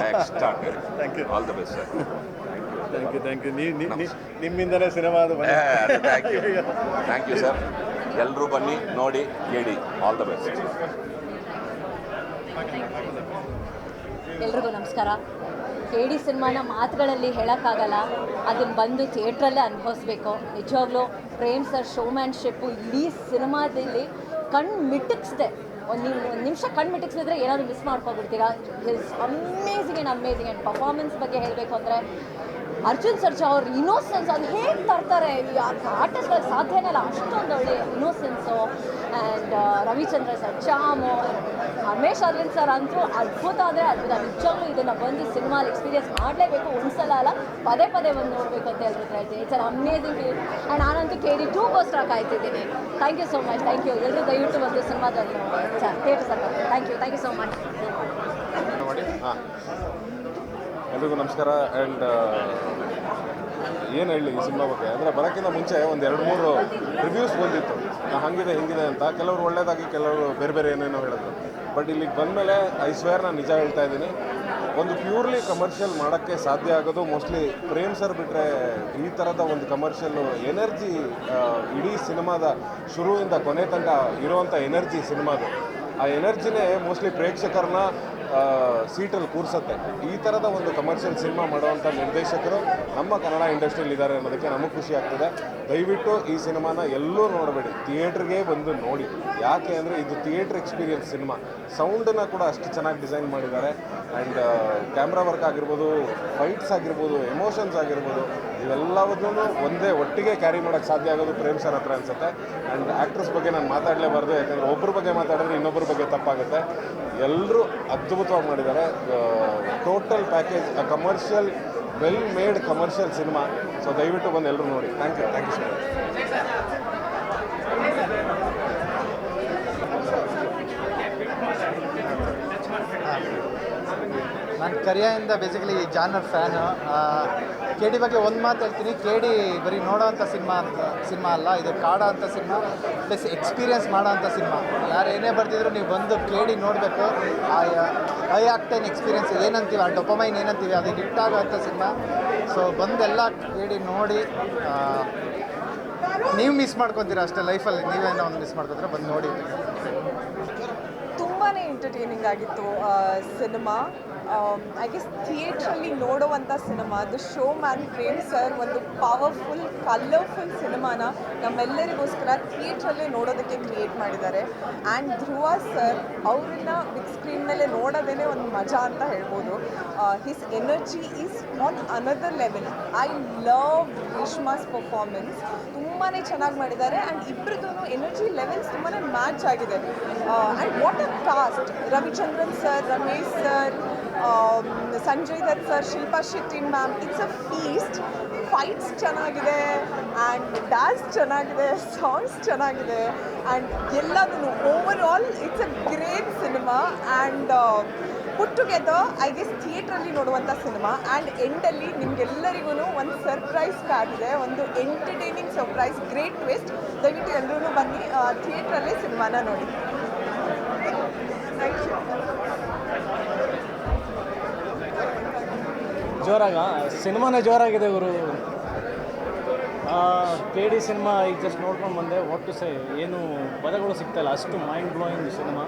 extraordinary. All the best sir. Thank you. ನಿಮ್ಮಿಂದಲೇ ಸಿನಿಮಾ ಅದು. Thank you sir. ಎಲ್ಲರೂ ಬನ್ನಿ ನೋಡಿ KD. All the best. ಎಲ್ರಿಗೂ ನಮಸ್ಕಾರ. KD ಸಿನಿಮಾನ ಮಾತುಗಳಲ್ಲಿ ಹೇಳೋಕ್ಕಾಗಲ್ಲ, ಅದನ್ನು ಬಂದು ಥಿಯೇಟ್ರಲ್ಲೇ ಅನುಭವಿಸ್ಬೇಕು. ನಿಜವಾಗ್ಲೂ ಪ್ರೇಮ್ ಸರ್ ಶೋಮ್ಯಾನ್ಶಿಪ್ಪು ಇಡೀ ಸಿನಿಮಾದಲ್ಲಿ ಕಣ್ಣು ಮಿಟಕ್ಸ್ದೆ. ಒಂದು ನಿಮಿಷ ಕಣ್ಣು ಮಿಟಕ್ಸಿದ್ರೆ ಏನಾದರೂ ಮಿಸ್ ಮಾಡ್ಕೊಬಿಡ್ತೀರಾ. ಇಸ್ ಅಮೇಝಿಂಗ್ ಆ್ಯಂಡ್ ಪರ್ಫಾರ್ಮೆನ್ಸ್ ಬಗ್ಗೆ ಹೇಳಬೇಕು ಅಂದರೆ ಅರ್ಜುನ್ ಸರ್ಜಾ ಅವ್ರ ಇನ್ನೋಸೆನ್ಸ್, ಅದು ಹೇಗೆ ತರ್ತಾರೆ ಆರ್ಟಿಸ್ಟ್ಗಳಿಗೆ ಸಾಧ್ಯನೇ ಇಲ್ಲ. ಅಷ್ಟೊಂದು ಒಳ್ಳೆ innocence. And Ravichandra sir Chamu, Ramesh Aravind sir ಅಂತೂ ಅದ್ಭುತ ಅಂದರೆ ಅದ್ಭುತ. ನಿಜವಾಗ್ಲೂ ಇದನ್ನು ಬಂದು ಸಿನಿಮಾಲಿ ಎಕ್ಸ್ಪೀರಿಯನ್ಸ್ ಮಾಡಲೇಬೇಕು, ಒಂದ್ಸಲ ಅಲ್ಲ ಪದೇ ಬಂದು ನೋಡಬೇಕು ಅಂತ ಹೇಳ್ತೀನಿ. It's an amazing feel. And ನಾನಂತೂ KD 2 ಗೋಸ್ಕರ ಕಾಯ್ತಿದ್ದೀನಿ. Thank you so much. Thank you. ಎಲ್ಲರೂ ದಯವಿಟ್ಟು ಒಂದು ಸಿನಿಮಾದಲ್ಲಿ ನೋಡಿ theatre sir. Thank you so much. ಎಲ್ರಿಗೂ ನಮಸ್ಕಾರ. ಆ್ಯಂಡ್ ಏನು ಹೇಳಿ ಈ ಸಿನಿಮಾ ಬಗ್ಗೆ ಅಂದರೆ, ಬರೋಕ್ಕಿಂತ ಮುಂಚೆ ಒಂದು 2-3 ರಿವ್ಯೂಸ್ ಬಂದಿತ್ತು, ಹಾಗಿದೆ ಹಿಂಗಿದೆ ಅಂತ. ಕೆಲವರು ಒಳ್ಳೆಯದಾಗಿ, ಕೆಲವರು ಬೇರೆ ಏನೇನೋ ಹೇಳಿದ್ರು. ಬಟ್ ಇಲ್ಲಿಗೆ ಬಂದಮೇಲೆ ಐ ಸ್ವೇರ್ ನಾನು ನಿಜ ಹೇಳ್ತಾ ಇದ್ದೀನಿ, ಒಂದು ಪ್ಯೂರ್ಲಿ ಕಮರ್ಷಿಯಲ್ ಮಾಡೋಕ್ಕೆ ಸಾಧ್ಯ ಆಗೋದು ಮೋಸ್ಟ್ಲಿ ಪ್ರೇಮ್ ಸರ್ ಬಿಟ್ಟರೆ. ಈ ಥರದ ಒಂದು ಕಮರ್ಷಿಯಲ್ಲು ಎನರ್ಜಿ ಇಡೀ ಸಿನಿಮಾದ ಶುರುವಿಂದ ಕೊನೆ ತನಕ ಇರುವಂಥ ಎನರ್ಜಿ ಸಿನಿಮಾದು, ಆ ಎನರ್ಜಿನೇ ಮೋಸ್ಟ್ಲಿ ಪ್ರೇಕ್ಷಕರನ್ನ ಸೀಟಲ್ಲಿ ಕೂರಿಸುತ್ತೆ. ಈ ಥರದ ಒಂದು ಕಮರ್ಷಿಯಲ್ ಸಿನಿಮಾ ಮಾಡುವಂಥ ನಿರ್ದೇಶಕರು ನಮ್ಮ ಕನ್ನಡ ಇಂಡಸ್ಟ್ರಿಯಲ್ಲಿ ಇದ್ದಾರೆ ಅನ್ನೋದಕ್ಕೆ ನಮಗೆ ಖುಷಿ ಆಗ್ತದೆ. ದಯವಿಟ್ಟು ಈ ಸಿನಿಮಾನ ಎಲ್ಲೂ ನೋಡಬೇಡಿ, ಥಿಯೇಟ್ರಿಗೆ ಬಂದು ನೋಡಿ. ಯಾಕೆ ಅಂದರೆ ಇದು ಥಿಯೇಟ್ರ್ ಎಕ್ಸ್ಪೀರಿಯನ್ಸ್ ಸಿನಿಮಾ. ಸೌಂಡನ್ನು ಕೂಡ ಅಷ್ಟು ಚೆನ್ನಾಗಿ ಡಿಸೈನ್ ಮಾಡಿದ್ದಾರೆ. ಆ್ಯಂಡ್ ಕ್ಯಾಮ್ರಾ ವರ್ಕ್ ಆಗಿರ್ಬೋದು, ಫೈಟ್ಸ್ ಆಗಿರ್ಬೋದು, ಎಮೋಷನ್ಸ್ ಆಗಿರ್ಬೋದು, ಇವೆಲ್ಲವನ್ನೂ ಒಟ್ಟಿಗೆ ಕ್ಯಾರಿ ಮಾಡೋಕ್ಕೆ ಸಾಧ್ಯ ಆಗೋದು ಪ್ರೇಮ್ ಸರ್ ಹತ್ರ ಅನಿಸುತ್ತೆ. ಆ್ಯಂಡ್ ಆ್ಯಕ್ಟ್ರಸ್ ಬಗ್ಗೆ ನಾನು ಮಾತಾಡಲೇಬಾರ್ದು, ಯಾಕಂದರೆ ಒಬ್ಬರ ಬಗ್ಗೆ ಮಾತಾಡಿದ್ರೆ ಇನ್ನೊಬ್ಬರ ಬಗ್ಗೆ ತಪ್ಪಾಗುತ್ತೆ. ಎಲ್ಲರೂ ಅದ್ಭುತವಾಗಿ ಮಾಡಿದ್ದಾರೆ. Total package, commercial, well made commercial cinema. So ದಯವಿಟ್ಟು ಬಂದು ಎಲ್ಲರೂ ನೋಡಿ. Thank you so much. ನಾನು ಕರಿಯಿಂದ ಬೇಸಿಕಲಿ ಜಾನರ್ ಫ್ಯಾನು. KD ಬಗ್ಗೆ ಒಂದು ಮಾತು ಹೇಳ್ತೀನಿ, KD ಬರೀ ನೋಡೋವಂಥ ಸಿನಿಮಾ ಅಲ್ಲ, ಇದು ಕಾಡೋ ಅಂಥ ಸಿನಿಮಾ ಪ್ಲಸ್ ಎಕ್ಸ್ಪೀರಿಯೆನ್ಸ್ ಮಾಡೋ ಅಂಥ ಸಿನಿಮಾ. ಯಾರು ಏನೇ ಬರ್ತಿದ್ರು ನೀವು ಬಂದು KD ನೋಡಬೇಕು. ಐ ಆಕ್ಟೈನ್ ಎಕ್ಸ್ಪೀರಿಯೆನ್ಸ್ ಏನಂತೀವಿ, ಆ ಡೊಪಮೈನ್ ಏನಂತೀವಿ, ಅದು ಹಿಟ್ಟಾಗೋ ಅಂಥ ಸಿನಿಮಾ. ಸೊ ಬಂದೆಲ್ಲ KD ನೋಡಿ ನೀವು ಮಿಸ್ ಮಾಡ್ಕೊತೀರಾ ಅಷ್ಟೇ ಲೈಫಲ್ಲಿ. ನೀವೇನೋ ಒಂದು ಮಿಸ್ ಮಾಡ್ಕೊತೀರಾ, ಬಂದು ನೋಡಿ. ತುಂಬಾ ಎಂಟರ್ಟೈನಿಂಗ್ ಆಗಿತ್ತು ಸಿನಿಮಾ. ಐ ಗೆಸ್ ಥಿಯೇಟ್ರಲ್ಲಿ ನೋಡುವಂಥ cinema. The show man Prem sir ಒಂದು ಪವರ್ಫುಲ್ ಕಲರ್ಫುಲ್ ಸಿನಿಮಾನ ನಮ್ಮೆಲ್ಲರಿಗೋಸ್ಕರ ಥಿಯೇಟ್ರಲ್ಲೇ ನೋಡೋದಕ್ಕೆ ಕ್ರಿಯೇಟ್ ಮಾಡಿದ್ದಾರೆ. ಆ್ಯಂಡ್ ಧ್ರುವ ಸರ್ ಅವ್ರನ್ನ ಬಿಗ್ ಸ್ಕ್ರೀನ್ ಮೇಲೆ ನೋಡೋದೇ ಒಂದು ಮಜಾ ಅಂತ ಹೇಳ್ಬೋದು. His energy is on another level. I love Reshma's performance. ತುಂಬಾ ಚೆನ್ನಾಗಿ ಮಾಡಿದ್ದಾರೆ. ಆ್ಯಂಡ್ ಇಬ್ಬರದ್ದು ಎನರ್ಜಿ ಲೆವೆಲ್ಸ್ ತುಂಬಾ ಮ್ಯಾಚ್ ಆಗಿದೆ. And what a cast! Ravichandran sir, Ramesh sir, Sanjay Dutt sir, Shilpa Shetty ma'am. It's a feast. Fights ಚೆನ್ನಾಗಿದೆ, ಆ್ಯಂಡ್ ಡ್ಯಾನ್ಸ್ ಚೆನ್ನಾಗಿದೆ, ಸಾಂಗ್ಸ್ ಚೆನ್ನಾಗಿದೆ, ಆ್ಯಂಡ್ ಎಲ್ಲದೂ overall it's a great cinema. And put together I guess ಥಿಯೇಟ್ರಲ್ಲಿ ನೋಡುವಂಥ cinema and ಎಂಡಲ್ಲಿ ನಿಮಗೆಲ್ಲರಿಗೂ ಒಂದು ಸರ್ಪ್ರೈಸ್ ಕಾದಿದೆ, ಒಂದು ಎಂಟರ್ಟೈನಿಂಗ್ ಸರ್ಪ್ರೈಸ್, ಗ್ರೇಟ್ ಟ್ವಿಸ್ಟ್. ದಯವಿಟ್ಟು ಎಲ್ಲರೂ ಬನ್ನಿ ಥಿಯೇಟ್ರಲ್ಲೇ ಸಿನಿಮಾನ ನೋಡಿ. Thank you. ಸಿನಿಮಾನೇ ಜೋರಾಗಿದೆ ಗುರು. KD ಸಿನಿಮಾ ಈಗ ಜಸ್ಟ್ ನೋಡ್ಕೊಂಡು ಬಂದೆ. ವಾಟ್ ಟು ಸೇ, ಏನು ಪದಗಳು ಸಿಗ್ತಾಯಿಲ್ಲ, ಅಷ್ಟು ಮೈಂಡ್ ಬ್ಲೋಯಿಂಗ್ ಸಿನಿಮಾ.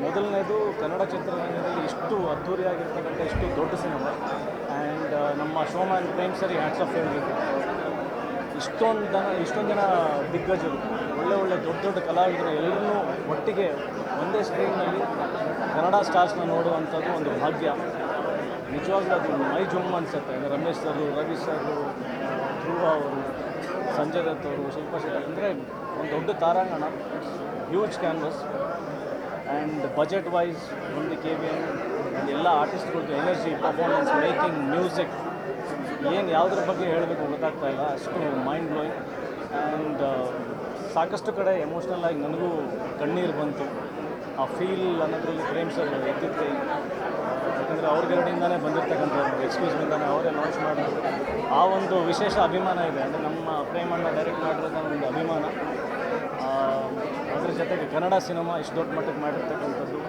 ಮೊದಲನೇದು ಕನ್ನಡ ಚಿತ್ರರಂಗದಲ್ಲಿ ಇಷ್ಟು ಅದ್ಧೂರಿಯಾಗಿರ್ತಕ್ಕಂಥ ಇಷ್ಟು ದೊಡ್ಡ ಸಿನಿಮಾ. ಆ್ಯಂಡ್ ನಮ್ಮ showman Prem sir hats off ಹೇಳಬೇಕು. ಇಷ್ಟೊಂದು ಜನ ದಿಗ್ಗಜರು, ಒಳ್ಳೆ ದೊಡ್ಡ ಕಲಾವಿದರು ಎಲ್ಲರೂ ಒಟ್ಟಿಗೆ ಒಂದೇ ಸ್ಕ್ರೀನ್ನಲ್ಲಿ ಕನ್ನಡ ಸ್ಟಾರ್ಸ್ನ ನೋಡುವಂಥದ್ದು ಒಂದು ಭಾಗ್ಯ. ನಿಜವಾಗ್ಲೂ ಅದು ಮೈ ಜುಮ್ ಅನಿಸುತ್ತೆ. ರಮೇಶ್ ಸರ್, ರವಿ ಸರ್, ಧ್ರುವ ಅವರು, ಸಂಜಯ್ ದತ್ ಅವರು, ಶಿಲ್ಪಾ ಶೆಟ್ಟಿ, ಅಂದರೆ ಒಂದು ದೊಡ್ಡ ತಾರಾಂಗಣ, huge canvas. And budget wise ಒಂದು KVN ಆ್ಯಂಡ್ ಎಲ್ಲ ಆರ್ಟಿಸ್ಟ್ಗಳದ್ದು ಎನರ್ಜಿ, ಪರ್ಫಾರ್ಮೆನ್ಸ್, ಮೇಕಿಂಗ್, ಮ್ಯೂಸಿಕ್, ಏನು ಯಾವುದ್ರ ಬಗ್ಗೆ ಹೇಳಬೇಕು ಗೊತ್ತಾಗ್ತಾ ಇಲ್ಲ, ಅಷ್ಟು ಮೈಂಡ್ ಬ್ಲೋಯಿಂಗ್. ಆ್ಯಂಡ್ ಸಾಕಷ್ಟು ಕಡೆ ಎಮೋಷ್ನಲ್ ಆಗಿ ನನಗೂ ಕಣ್ಣೀರು ಬಂತು. ಆ ಫೀಲ್ ಅನ್ನೋದ್ರಲ್ಲಿ ಪ್ರೇಮ್ ಸರ್ ಎತ್ತಿದ್ದೆ. ಯಾಕಂದರೆ ಅವ್ರಿಗೆರಡಿಂದನೇ ಬಂದಿರತಕ್ಕಂಥವ್ರು, ಎಕ್ಸ್ಕ್ಯೂಸ್ಮಿಂದಾನೆ ಅವರೇ ಲಾಂಚ್ ಮಾಡಿದ್ರು. ಆ ಒಂದು ವಿಶೇಷ ಅಭಿಮಾನ ಇದೆ. ಅಂದರೆ ನಮ್ಮ ಪ್ರೇಮಣ್ಣ ಡೈರೆಕ್ಟ್ ಮಾಡಿರೋದ ಒಂದು ಅಭಿಮಾನ. ಅದ್ರ ಜೊತೆಗೆ ಕನ್ನಡ ಸಿನಿಮಾ ಇಷ್ಟು ದೊಡ್ಡ ಮಟ್ಟಕ್ಕೆ ಮಾಡಿರ್ತಕ್ಕಂಥದ್ದು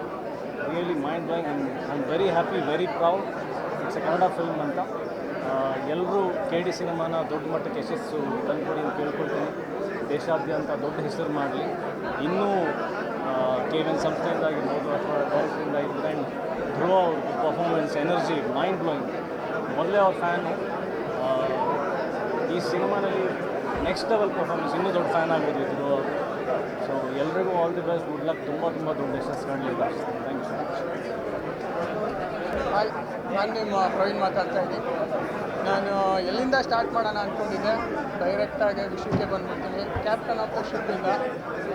really mind blowing. I am very happy, very proud. It's A Kannada film ಅಂತ. ಎಲ್ಲರೂ KD ಸಿನಿಮಾನ ದೊಡ್ಡ ಮಟ್ಟಕ್ಕೆ ಯಶಸ್ಸು ತಂದುಕೊಡಿ ಅಂತ ಕೇಳ್ಕೊಳ್ತೀನಿ. ದೇಶಾದ್ಯಂತ ದೊಡ್ಡ ಹೆಸರು ಮಾಡಲಿ. ಇನ್ನೂ KVN ಸಂಸ್ಥೆಯಿಂದಾಗಿರ್ಬೋದು ಅಥವಾ ಡೈರೆಕ್ಟ್ರಿಂದ ಆಗಿರ್ಬೋದು. ಆ್ಯಂಡ್ ಧ್ರುವ ಅವ್ರದ್ದು ಪರ್ಫಾರ್ಮೆನ್ಸ್, ಎನರ್ಜಿ, ಮೈಂಡ್ ಬ್ಲೋಯಿಂಗ್. ಮೊದಲೇ ಅವ್ರ ಫ್ಯಾನು. ಈ ಸಿನಿಮಾನಲ್ಲಿ ನೆಕ್ಸ್ಟ್ ಲೆವೆಲ್ ಪರ್ಫಾರ್ಮೆನ್ಸ್, ಇನ್ನೂ ದೊಡ್ಡ ಫ್ಯಾನ್ ಆಗೋದು ಧ್ರುವ ಅವರು. ಸೊ ಎಲ್ರಿಗೂ all the best, good luck. ತುಂಬ ದೊಡ್ಡ ಯಶಸ್ಸು ಕಾಣಲಿ. Thank you so much. Hi, ನಾನು ನಿಮ್ಮ ಪ್ರವೀಣ್ ಮಾತಾಡ್ತಾ ಇದ್ದೀನಿ. ನಾನು ಎಲ್ಲಿಂದ ಸ್ಟಾರ್ಟ್ ಮಾಡೋಣ ಅಂದ್ಕೊಂಡಿದ್ದೆ, ಡೈರೆಕ್ಟಾಗಿ ವಿಷಯಕ್ಕೆ ಬಂದ್ಬಿಡ್ತೀನಿ. ಕ್ಯಾಪ್ಟನ್ ಆಫ್ ದ ಶಿಪ್ಪಿಂದ.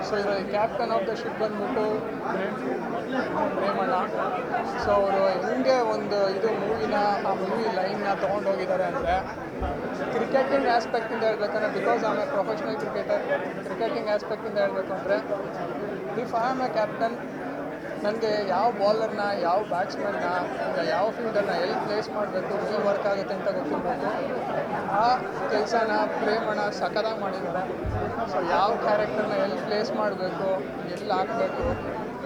ಸೊ ಇದರಲ್ಲಿ ಕ್ಯಾಪ್ಟನ್ ಆಫ್ ದ ಶಿಪ್ ಬಂದ್ಬಿಟ್ಟು ಪ್ರೇಮಣ್ಣ. ಸೊ ಅವರು ಹೆಂಗೆ ಒಂದು ಆ ಮೂವಿ ಲೈನ್ನ ತೊಗೊಂಡೋಗಿದ್ದಾರೆ ಅಂದರೆ, ಕ್ರಿಕೆಟಿಂಗ್ ಆಸ್ಪೆಕ್ಟಿಂದ ಹೇಳ್ಬೇಕಂದ್ರೆ, because I am a professional cricketer, cricketing ಆಸ್ಪೆಕ್ಟಿಂದ ಹೇಳಬೇಕು ಅಂದರೆ, if I am a captain, ನನಗೆ ಯಾವ ಬಾಲರ್ನ, ಯಾವ ಬ್ಯಾಟ್ಸ್ಮನ್ನ, ಯಾವ ಫೀಲ್ಡರ್ನ ಎಲ್ಲಿ ಪ್ಲೇಸ್ ಮಾಡಬೇಕು, ಎಲ್ಲಿ ವರ್ಕ್ ಆಗುತ್ತೆ ಅಂತ ಗೊತ್ತಿರಬೇಕು. ಆ ಕೆಲಸನ ಪ್ರೇಮಣ್ಣ ಸಖತ್ತಾಗಿ ಮಾಡಿದ್ದಾರೆ. ಸೊ ಯಾವ ಕ್ಯಾರೆಕ್ಟರ್ನ ಎಲ್ಲಿ ಪ್ಲೇಸ್ ಮಾಡಬೇಕು, ಎಲ್ಲಿ ಹಾಕಬೇಕು,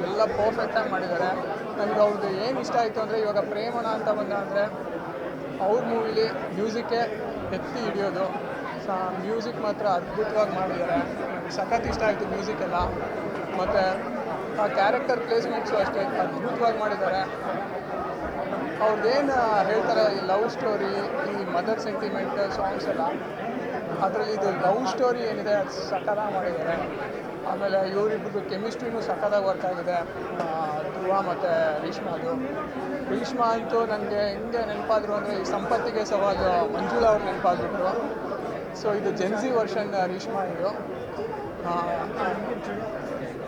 ಎಲ್ಲ ಪರ್ಫೆಕ್ಟಾಗಿ ಮಾಡಿದ್ದಾರೆ. ನನಗೆ ಅವ್ರದ್ದು ಏನು ಇಷ್ಟ ಆಯಿತು ಅಂದರೆ, ಇವಾಗ ಪ್ರೇಮಣ್ಣ ಅಂತ ಬಂದ ಅಂದರೆ ಅವ್ರ ಮೂವಿಲಿ ಮ್ಯೂಸಿಕ್ಕೇ ಎತ್ತಿ ಹಿಡಿಯೋದು. ಸೊ ಮ್ಯೂಸಿಕ್ ಮಾತ್ರ ಅದ್ಭುತವಾಗಿ ಮಾಡಿದ್ದಾರೆ. ನನಗೆ ಸಖತ್ ಇಷ್ಟ ಆಯಿತು ಮ್ಯೂಸಿಕ್ಕೆಲ್ಲ. ಮತ್ತು ಆ ಕ್ಯಾರೆಕ್ಟರ್ ಪ್ಲೇಸ್ಮೆಂಟ್ಸು ಅಷ್ಟೇ ಅದ್ಭುತವಾಗಿ ಮಾಡಿದ್ದಾರೆ. ಅವ್ರದ್ದೇನು ಹೇಳ್ತಾರೆ, ಈ ಲವ್ ಸ್ಟೋರಿ, ಈ ಮದರ್ ಸೆಂಟಿಮೆಂಟ್ ಸಾಂಗ್ಸ್ ಎಲ್ಲ, ಅದರಲ್ಲಿ ಇದು ಲವ್ ಸ್ಟೋರಿ ಏನಿದೆ ಅದು ಸಖತ್ತಾಗಿ ಮಾಡಿದ್ದಾರೆ. ಆಮೇಲೆ ಇವರಿಬ್ಬರದ್ದು ಕೆಮಿಸ್ಟ್ರಿನೂ ಸಖತ್ತಾಗಿ ವರ್ಕ್ ಆಗಿದೆ, ಧ್ರುವ ಮತ್ತು ರೇಷ್ಮಾ ಅಂತೂ ನನಗೆ ಹೆಂಗೆ ನೆನಪಾದರು ಅಂದರೆ, ಈ ಸಂಪತ್ತಿಗೆ ಸವಾಲು ಮಂಜುಳಾ ಅವ್ರು ನೆನಪಾಗ್ಬಿಟ್ರು. ಸೊ ಇದು ಜೆನ್ಸಿ ವರ್ಷನ್ ರೇಷ್ಮಾ ಇದು.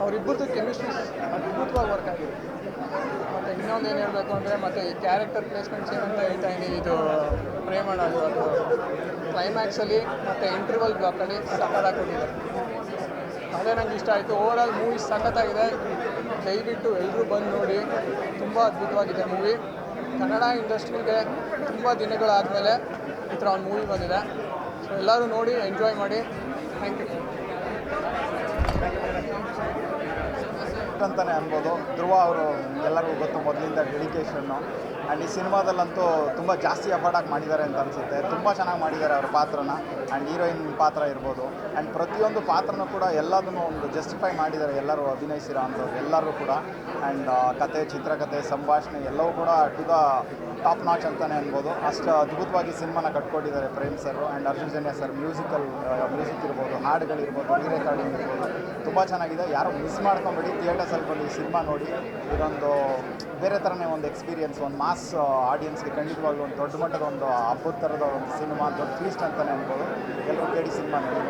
ಅವರಿಬ್ಬರದ್ದು ಕೆಮಿಸ್ಟ್ರಿ ಅದ್ಭುತವಾಗಿ ವರ್ಕ್ ಆಗಿದೆ. ಮತ್ತು ಇನ್ನೊಂದು ಏನು ಹೇಳಬೇಕು ಅಂದರೆ, ಮತ್ತು ಈ ಕ್ಯಾರೆಕ್ಟರ್ ಪ್ಲೇಸ್ಮೆಂಟ್ಸ್ ಏನಂತ ಹೇಳ್ತಾ ಇದ್ದೀನಿ, ಇದು ಪ್ರೇಮಣ್ಣದು ಅದು ಕ್ಲೈಮ್ಯಾಕ್ಸಲ್ಲಿ ಮತ್ತು ಇಂಟರ್ವಲ್ ಬ್ಲಾಕಲ್ಲಿ ಸಖತ್ತಾಗಿ ಕೊಟ್ಟಿದ್ದಾರೆ. ಅದೇ ನಂಗೆ ಇಷ್ಟ ಆಯಿತು. ಓವರಾಲ್ ಮೂವಿ ಸಖತ್ತಾಗಿದೆ. ದಯವಿಟ್ಟು ಎಲ್ಲರೂ ಬಂದು ನೋಡಿ. ತುಂಬ ಅದ್ಭುತವಾಗಿದೆ ಮೂವಿ. ಕನ್ನಡ ಇಂಡಸ್ಟ್ರಿಗೆ ತುಂಬ ದಿನಗಳಾದಮೇಲೆ ಈ ಥರ ಒಂದು ಮೂವಿ ಬಂದಿದೆ. ಸೊ ಎಲ್ಲರೂ ನೋಡಿ ಎಂಜಾಯ್ ಮಾಡಿ. Thank you. ಅಂತಲೇ ಅನ್ಬೋದು. ಧ್ರುವ ಅವರು ಎಲ್ಲರಿಗೂ ಗೊತ್ತು, ಮೊದಲಿಂದ ಡೆಡಿಕೇಶನ್ನು. ಆ್ಯಂಡ್ ಈ ಸಿನಿಮಾದಲ್ಲಂತೂ ತುಂಬ ಜಾಸ್ತಿ ಎಫರ್ಟಾಗಿ ಮಾಡಿದ್ದಾರೆ ಅಂತ ಅನಿಸುತ್ತೆ. ತುಂಬ ಚೆನ್ನಾಗಿ ಮಾಡಿದ್ದಾರೆ ಅವ್ರ ಪಾತ್ರನ. ಆ್ಯಂಡ್ ಹೀರೋಯಿನ್ ಪಾತ್ರ ಇರ್ಬೋದು. ಆ್ಯಂಡ್ ಪ್ರತಿಯೊಂದು ಪಾತ್ರನೂ ಕೂಡ ಎಲ್ಲದನ್ನು ಒಂದು ಜಸ್ಟಿಫೈ ಮಾಡಿದ್ದಾರೆ ಎಲ್ಲರೂ ಅಭಿನಯಿಸಿರೋ ಅಂಥವ್ರು ಎಲ್ಲರೂ ಕೂಡ. ಆ್ಯಂಡ್ ಕತೆ, ಚಿತ್ರಕಥೆ, ಸಂಭಾಷಣೆ ಎಲ್ಲವೂ ಕೂಡ ಟು ದ ಟಾಪ್ ನಾಚ್ ಅಂತಲೇ ಅನ್ಬೋದು. ಅಷ್ಟು ಅದ್ಭುತವಾಗಿ ಸಿನಿಮಾನ ಕಟ್ಕೊಟ್ಟಿದ್ದಾರೆ Prem sir and Arjun Janya sir. Music ಇರ್ಬೋದು, ಹಾಡುಗಳಿರ್ಬೋದು, ರೆಕಾರ್ಡಿಂಗ್ ಇರ್ಬೋದು, ತುಂಬ ಚೆನ್ನಾಗಿದೆ. ಯಾರು ಮಿಸ್ ಮಾಡ್ಕೊಂಬೇಡಿ, ಥಿಯೇಟರ್ಸಲ್ಲಿ ಬಂದು ಈ ಸಿನಿಮಾ ನೋಡಿ. ಇದೊಂದು ಬೇರೆ ಥರನೇ ಒಂದು ಎಕ್ಸ್ಪೀರಿಯನ್ಸ್, ಒಂದು ಮಾಸ್ ಆಡಿಯನ್ಸ್ಗೆ ಖಂಡಿತವಾಗ್ಲೂ ಒಂದು ದೊಡ್ಡ ಮಟ್ಟದ ಒಂದು ಹಬ್ಬದ ಥರದ ಒಂದು ಸಿನಿಮಾ, ದೊಡ್ಡ ಫೀಸ್ಟ್ ಅಂತಲೇ ಅನ್ಬೋದು. ಎಲ್ಲರೂ KD ಸಿನಿಮಾ ನೋಡಿ.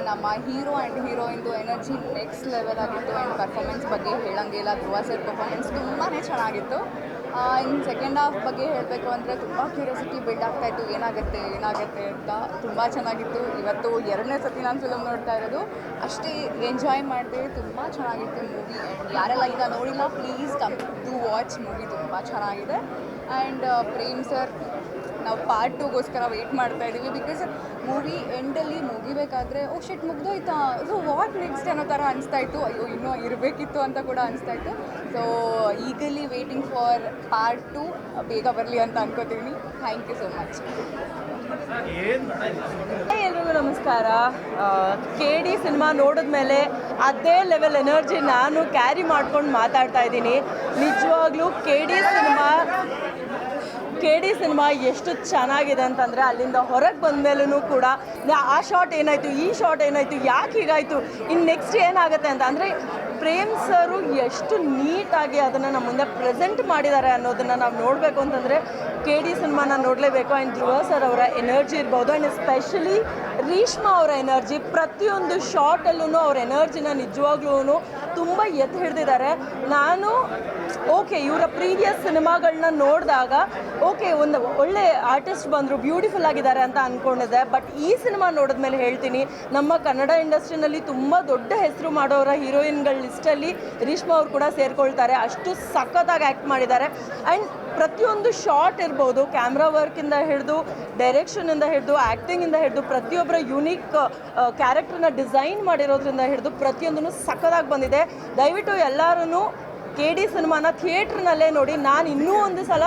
ನಮ್ಮ ಹೀರೋ ಆ್ಯಂಡ್ ಹೀರೋಯಿಂದು ಎನರ್ಜಿ ನೆಕ್ಸ್ಟ್ ಲೆವೆಲ್ ಆಗಿತ್ತು. ಆ್ಯಂಡ್ ಪರ್ಫಾರ್ಮೆನ್ಸ್ ಬಗ್ಗೆ ಹೇಳಂಗಿಲ್ಲ. ಧ್ರುವ ಸರ್ ಪರ್ಫಾರ್ಮೆನ್ಸ್ ತುಂಬಾ ಚೆನ್ನಾಗಿತ್ತು. ಇನ್ನು ಸೆಕೆಂಡ್ ಹಾಫ್ ಬಗ್ಗೆ ಹೇಳಬೇಕು ಅಂದರೆ ತುಂಬ ಕ್ಯೂರಿಯಾಸಿಟಿ ಬಿಲ್ಡ್ ಆಗ್ತಾಯಿತ್ತು, ಏನಾಗುತ್ತೆ ಅಂತ ತುಂಬ ಚೆನ್ನಾಗಿತ್ತು. ಇವತ್ತು 2ನೇ ಸತಿ ನಾನು ಫಿಲಮ್ ನೋಡ್ತಾ ಇರೋದು, ಅಷ್ಟೇ ಎಂಜಾಯ್ ಮಾಡಿದೆ, ತುಂಬ ಚೆನ್ನಾಗಿತ್ತು ಮೂವಿ. ಯಾರೆಲ್ಲ ಈಗ ನೋಡಿಲ್ಲ please come to watch movie, ತುಂಬ ಚೆನ್ನಾಗಿದೆ. ಆ್ಯಂಡ್ ಪ್ರೇಮ್ ಸರ್, ನಾವು ಪಾರ್ಟ್ 2ಗೋಸ್ಕರ ವೆಯ್ಟ್ ಮಾಡ್ತಾ ಇದ್ದೀವಿ. ಬಿಕಾಸ್ ಮೂವಿ ಎಂಡಲ್ಲಿ ಮುಗಿಬೇಕಾದ್ರೆ ಓ ಶಿಟ್ ಮುಗ್ದೋಯ್ತಾ, ಸೊ ವಾಟ್ ನೆಕ್ಸ್ಟ್ ಅನ್ನೋ ಥರ ಅನಿಸ್ತಾ ಇತ್ತು. ಅಯ್ಯೋ ಇನ್ನೂ ಇರಬೇಕಿತ್ತು ಅಂತ ಕೂಡ ಅನಿಸ್ತಾ ಇತ್ತು. ಸೊ ಈಗಲಿ ವೇಟಿಂಗ್ ಫಾರ್ ಪಾರ್ಟ್ 2 ಬೇಗ ಬರಲಿ ಅಂತ ಅನ್ಕೋತೀನಿ. Thank you so much. ಎಲ್ರಿಗೂ ನಮಸ್ಕಾರ. KD ಸಿನಿಮಾ ನೋಡಿದ್ಮೇಲೆ ಅದೇ ಲೆವೆಲ್ ಎನರ್ಜಿ ನಾನು ಕ್ಯಾರಿ ಮಾಡ್ಕೊಂಡು ಮಾತಾಡ್ತಾ ಇದ್ದೀನಿ. ನಿಜವಾಗ್ಲೂ KD ಸಿನಿಮಾ ಎಷ್ಟು ಚೆನ್ನಾಗಿದೆ ಅಂತಂದರೆ, ಅಲ್ಲಿಂದ ಹೊರಗೆ ಬಂದ ಮೇಲೂ ಕೂಡ ಆ ಶಾಟ್ ಏನಾಯಿತು, ಈ ಶಾಟ್ ಏನಾಯಿತು, ಯಾಕೆ ಹೀಗಾಯಿತು, ಇನ್ನು ನೆಕ್ಸ್ಟ್ ಏನಾಗುತ್ತೆ ಅಂತ ಅಂದರೆ ಪ್ರೇಮ್ ಸರು ಎಷ್ಟು ನೀಟಾಗಿ ಅದನ್ನು ನಮ್ಮ ಮುಂದೆ ಪ್ರೆಸೆಂಟ್ ಮಾಡಿದ್ದಾರೆ ಅನ್ನೋದನ್ನು ನಾವು ನೋಡಬೇಕು ಅಂತಂದರೆ KD ಸಿನಿಮಾನ ನೋಡಲೇಬೇಕು. ಆ್ಯಂಡ್ ಧ್ರುವ ಸರ್ ಅವರ ಎನರ್ಜಿ ಇರ್ಬೋದು, ಆ್ಯಂಡ್ ಎಸ್ಪೆಷಲಿ ರೀಶ್ಮಾ ಅವರ ಎನರ್ಜಿ, ಪ್ರತಿಯೊಂದು ಶಾರ್ಟಲ್ಲೂ ಅವ್ರ ಎನರ್ಜಿನ ನಿಜವಾಗ್ಲೂ ತುಂಬ ಎತ್ತು ಹಿಡಿದಿದ್ದಾರೆ. ನಾನು ಓಕೆ ಇವರ ಪ್ರೀವಿಯಸ್ ಸಿನಿಮಾಗಳನ್ನ ನೋಡಿದಾಗ ಓಕೆ ಒಂದು ಒಳ್ಳೆ ಆರ್ಟಿಸ್ಟ್ ಬಂದರು, ಬ್ಯೂಟಿಫುಲ್ ಆಗಿದ್ದಾರೆ ಅಂತ ಅಂದ್ಕೊಂಡಿದ್ದೆ. ಬಟ್ ಈ ಸಿನಿಮಾ ನೋಡಿದ್ಮೇಲೆ ಹೇಳ್ತೀನಿ, ನಮ್ಮ ಕನ್ನಡ ಇಂಡಸ್ಟ್ರಿನಲ್ಲಿ ತುಂಬ ದೊಡ್ಡ ಹೆಸರು ಮಾಡೋರ ಹೀರೋಯಿನ್ಗಳ ಲಿಸ್ಟಲ್ಲಿ ರೀಶ್ಮಾ ಅವ್ರು ಕೂಡ ಸೇರ್ಕೊಳ್ತಾರೆ. ಅಷ್ಟು ಸಖತ್ತಾಗಿ ಆ್ಯಕ್ಟ್ ಮಾಡಿದ್ದಾರೆ. ಆ್ಯಂಡ್ ಪ್ರತಿಯೊಂದು ಶಾರ್ಟ್ ಇರ್ಬೋದು, ಕ್ಯಾಮ್ರಾ ವರ್ಕಿಂದ ಹಿಡಿದು ಡೈರೆಕ್ಷನಿಂದ ಹಿಡಿದು ಆ್ಯಕ್ಟಿಂಗಿಂದ ಹಿಡಿದು ಪ್ರತಿಯೊಬ್ಬರ ಯುನೀಕ್ ಕ್ಯಾರೆಕ್ಟರ್ನ ಡಿಸೈನ್ ಮಾಡಿರೋದ್ರಿಂದ ಹಿಡಿದು ಪ್ರತಿಯೊಂದೂ ಸಖತ್ತಾಗಿ ಬಂದಿದೆ. ದಯವಿಟ್ಟು ಎಲ್ಲರೂ KD ಸಿನಿಮಾನ ಥಿಯೇಟ್ರ್ನಲ್ಲೇ ನೋಡಿ. ನಾನು ಇನ್ನೂ ಒಂದು ಸಲ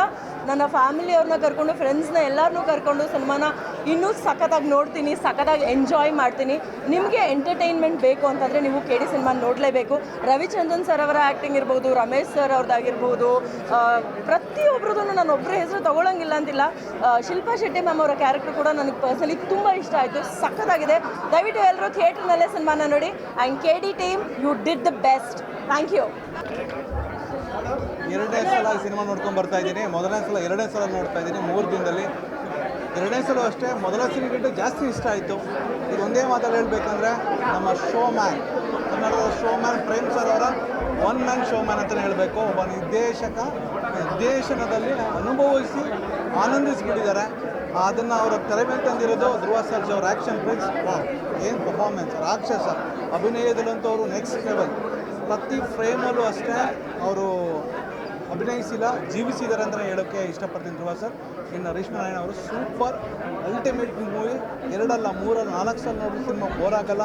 ನನ್ನ ಫ್ಯಾಮಿಲಿಯವ್ರನ್ನ ಕರ್ಕೊಂಡು, ಫ್ರೆಂಡ್ಸ್ನ ಎಲ್ಲರನ್ನೂ ಕರ್ಕೊಂಡು ಸಿನಿಮಾನ ಇನ್ನೂ ಸಖತ್ತಾಗಿ ನೋಡ್ತೀನಿ, ಸಖತ್ತಾಗಿ ಎಂಜಾಯ್ ಮಾಡ್ತೀನಿ. ನಿಮಗೆ ಎಂಟರ್ಟೈನ್ಮೆಂಟ್ ಬೇಕು ಅಂತಂದರೆ ನೀವು KD ಸಿನಿಮಾ ನೋಡಲೇಬೇಕು. ರವಿಚಂದ್ರನ್ ಸರ್ ಅವರ ಆ್ಯಕ್ಟಿಂಗ್ ಇರ್ಬೋದು, ರಮೇಶ್ ಸರ್ ಅವ್ರದ್ದಾಗಿರ್ಬೋದು, ಪ್ರತಿಯೊಬ್ಬರದೂ ನಾನು ಒಬ್ಬರ ಹೆಸರು ತೊಗೊಳಂಗಿಲ್ಲ ಅಂತಿಲ್ಲ. ಶಿಲ್ಪಾ ಶೆಟ್ಟಿ ಮ್ಯಾಮ್ ಅವರ ಕ್ಯಾರೆಕ್ಟರ್ ಕೂಡ ನನಗೆ ಪರ್ಸನಲಿ ತುಂಬ ಇಷ್ಟ ಆಯಿತು, ಸಖತ್ತಾಗಿದೆ. ದಯವಿಟ್ಟು ಎಲ್ಲರೂ ಥಿಯೇಟ್ರ್ನಲ್ಲೇ ಸಿನಿಮಾನ ನೋಡಿ. And KD team, you did the best. Thank you. 2ನೇ ಸಲ ಸಿನಿಮಾ ನೋಡ್ಕೊಂಡು ಬರ್ತಾ ಇದ್ದೀನಿ. ಮೊದಲನೇ ಸಲ 2ನೇ ಸಲ ನೋಡ್ತಾ ಇದ್ದೀನಿ 3 ದಿನದಲ್ಲಿ. 2ನೇ ಸಲ ಅಷ್ಟೇ ಮೊದಲ ಸಿನಿಮಾಗಿಂತ ಜಾಸ್ತಿ ಇಷ್ಟ ಆಯಿತು. ಇದು ಒಂದೇ ಮಾತಲ್ಲಿ ಹೇಳಬೇಕಂದ್ರೆ ನಮ್ಮ ಶೋ ಮ್ಯಾನ್, ಕನ್ನಡದ ಶೋ ಮ್ಯಾನ್ ಪ್ರೇಮ್ ಸರ್ ಅವರ ಒನ್ ಮ್ಯಾನ್ ಶೋ ಮ್ಯಾನ್ ಅಂತಲೇ ಹೇಳಬೇಕು. ಒಬ್ಬ ನಿರ್ದೇಶನದಲ್ಲಿ ಅನುಭವಿಸಿ ಆನಂದಿಸಿಬಿಟ್ಟಿದ್ದಾರೆ. ಅದನ್ನು ಅವರ ತೆರೆ ಮೇಲೆ ತಂದಿರೋದು ಧ್ರುವ ಸರ್ಜಾ ಅವ್ರ ಆ್ಯಕ್ಷನ್ ಪ್ರಿನ್ಸ್. ಏನು ಪರ್ಫಾರ್ಮೆನ್ಸ್, ರಾಕ್ಷಸ ಅಭಿನಯದಲ್ಲಂತೂ ಅವರು ನೆಕ್ಸ್ಟ್ ಲೆವೆಲ್. ಪ್ರತಿ ಫ್ರೇಮಲ್ಲೂ ಅಷ್ಟೇ ಅವರು ಅಭಿನಯಿಸಿಲ್ಲ, ಜೀವಿಸಿದ್ದಾರೆ ಅಂತಲೇ ಹೇಳೋಕ್ಕೆ ಇಷ್ಟಪಡ್ತೀನಿ ಧ್ರುವ ಸರ್. ಇನ್ನು ರೀಶ್ಮಾ ನಾರಾಯಣ ಅವರು ಸೂಪರ್ ಅಲ್ಟಿಮೇಟ್ ಮೂವಿ. 2 ಅಲ್ಲ 3 ಅಲ್ಲ 4 ಸಲ ನೋಡಿದ್ರೆ ಸಿನಿಮಾ ಬೋರ್ ಆಗಲ್ಲ.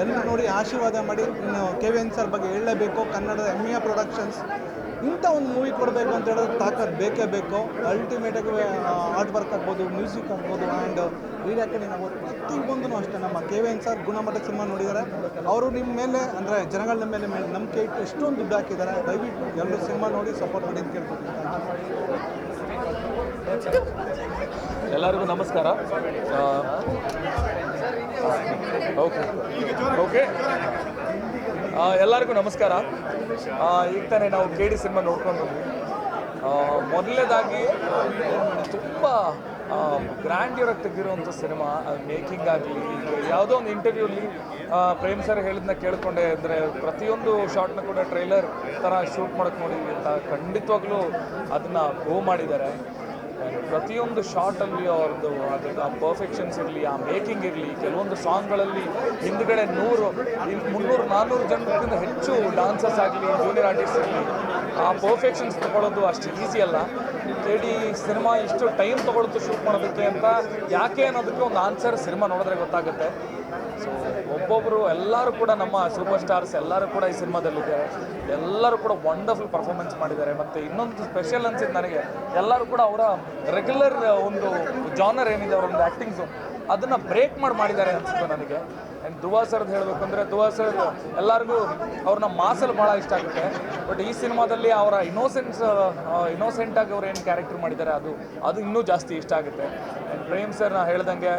ಎಲ್ಲರೂ ನೋಡಿ ಆಶೀರ್ವಾದ ಮಾಡಿ. ಇನ್ನು KVN ಸರ್ ಬಗ್ಗೆ ಹೇಳಲೇಬೇಕು. ಕನ್ನಡದ ಹೆಮ್ಮೆಯ ಪ್ರೊಡಕ್ಷನ್ಸ್ ಇಂಥ ಒಂದು ಮೂವಿ ಕೊಡಬೇಕು ಅಂತ ಹೇಳಿದ್ರೆ ತಾಕತ್ ಬೇಕೇ ಬೇಕು. ಅಲ್ಟಿಮೇಟಾಗಿ ಆರ್ಟ್ ವರ್ಕ್ ಆಗ್ಬೋದು, ಮ್ಯೂಸಿಕ್ ಆಗ್ಬೋದು, ಆ್ಯಂಡ್ ರೀಡಾಕ್ಟಿಂಗ್ ಆಗ್ಬೋದು, ಪ್ರತಿಯೊಂದೂ ಅಷ್ಟೇ. ನಮ್ಮ KVN ಸರ್ ಗುಣಮಟ್ಟದ ಸಿನಿಮಾ ನೋಡಿದ್ದಾರೆ. ಅವರು ನಿಮ್ಮ ಮೇಲೆ ಅಂದರೆ ಜನಗಳ ಮೇಲೆ ನಂಬಿಕೆ ಇಟ್ಟು ಎಷ್ಟೊಂದು ದುಡ್ಡು ಹಾಕಿದ್ದಾರೆ. ದಯವಿಟ್ಟು ಎಲ್ಲರೂ ಸಿನಿಮಾ ನೋಡಿ ಸಪೋರ್ಟ್ ಮಾಡಿ ಅಂತ ಕೇಳ್ಕೊತೀನಿ. ಎಲ್ಲರಿಗೂ ನಮಸ್ಕಾರ. ಓಕೆ ಎಲ್ಲರಿಗೂ ನಮಸ್ಕಾರ. ಈಗ ತಾನೇ ನಾವು KD ಸಿನಿಮಾ ನೋಡ್ಕೊಂಡು ಮೊದಲನೇದಾಗಿ ತುಂಬ ಗ್ರ್ಯಾಂಡ್ಯೂರಾಗಿ ತೆಗೆದಿರುವಂಥ ಸಿನಿಮಾ. ಮೇಕಿಂಗ್ ಆಗಲಿ, ಯಾವುದೋ ಒಂದು ಇಂಟರ್ವ್ಯೂಲಿ ಪ್ರೇಮ್ ಸರ್ ಹೇಳಿದ್ನ ಕೇಳಿಕೊಂಡೆ. ಅಂದರೆ ಪ್ರತಿಯೊಂದು ಶಾರ್ಟ್ನ ಕೂಡ ಟ್ರೈಲರ್ ಥರ ಶೂಟ್ ಮಾಡೋಕ್ಕೆ ನೋಡಿದ್ವಿ ಅಂತ ಖಂಡಿತವಾಗ್ಲೂ ಅದನ್ನು ಪ್ರೂವ್ ಮಾಡಿದ್ದಾರೆ. ಪ್ರತಿಯೊಂದು ಶಾರ್ಟಲ್ಲಿ ಅವ್ರದ್ದು ಆ ಪರ್ಫೆಕ್ಷನ್ಸ್ ಇರಲಿ, ಆ ಮೇಕಿಂಗ್ ಇರಲಿ. ಕೆಲವೊಂದು ಸಾಂಗ್ಗಳಲ್ಲಿ ಹಿಂದ್ಗಡೆ 100, 300, 400 ಜನಕ್ಕಿಂತ ಹೆಚ್ಚು ಡಾನ್ಸರ್ಸ್ ಆಗಲಿ, ಜೂನಿಯರ್ ಆರ್ಟಿಸ್ಟ್ ಇರಲಿ, ಆ ಪರ್ಫೆಕ್ಷನ್ಸ್ ತೊಗೊಳ್ಳೋದು ಅಷ್ಟು ಈಸಿ ಅಲ್ಲ. KD ಸಿನಿಮಾ ಇಷ್ಟು ಟೈಮ್ ತೊಗೊಳ್ತು ಶೂಟ್ ಮಾಡೋದಕ್ಕೆ ಅಂತ ಯಾಕೆ ಅನ್ನೋದಕ್ಕೆ ಒಂದು ಆನ್ಸರ್ ಸಿನಿಮಾ ನೋಡಿದ್ರೆ ಗೊತ್ತಾಗುತ್ತೆ. ಸೊ ಒಬ್ಬೊಬ್ಬರು ಎಲ್ಲರೂ ಕೂಡ ನಮ್ಮ ಸೂಪರ್ ಸ್ಟಾರ್ಸ್ ಎಲ್ಲರೂ ಕೂಡ ಈ ಸಿನಿಮಾದಲ್ಲಿದ್ದಾರೆ. ಎಲ್ಲರೂ ಕೂಡ ವಂಡರ್ಫುಲ್ ಪರ್ಫಾರ್ಮೆನ್ಸ್ ಮಾಡಿದ್ದಾರೆ. ಮತ್ತು ಇನ್ನೊಂದು ಸ್ಪೆಷಲ್ ಅನಿಸಿದ್ದು ನನಗೆ, ಎಲ್ಲರೂ ಕೂಡ ಅವರ ರೆಗ್ಯುಲರ್ ಒಂದು ಜಾನರ್ ಏನಿದೆ ಅವರ ಒಂದು ಆ್ಯಕ್ಟಿಂಗ್ಸು ಅದನ್ನು ಬ್ರೇಕ್ ಮಾಡಿದ್ದಾರೆ ಅನಿಸುತ್ತೆ ನನಗೆ. ಆ್ಯಂಡ್ ಧ್ರುವ ಸರ್ದು ಹೇಳಬೇಕು ಅಂದರೆ, ಧ್ರುವ ಸರ್ ಎಲ್ಲರಿಗೂ ಅವ್ರನ್ನ ಮಾಸಲ್ಲಿ ಭಾಳ ಇಷ್ಟ ಆಗುತ್ತೆ. ಬಟ್ ಈ ಸಿನಿಮಾದಲ್ಲಿ ಅವರ ಇನ್ನೋಸೆಂಟಾಗಿ ಅವ್ರು ಏನು ಕ್ಯಾರೆಕ್ಟರ್ ಮಾಡಿದ್ದಾರೆ ಅದು ಇನ್ನೂ ಜಾಸ್ತಿ ಇಷ್ಟ ಆಗುತ್ತೆ. ಆ್ಯಂಡ್ ಪ್ರೇಮ್ ಸರ್ ನಾ ಹೇಳ್ದಂಗೆ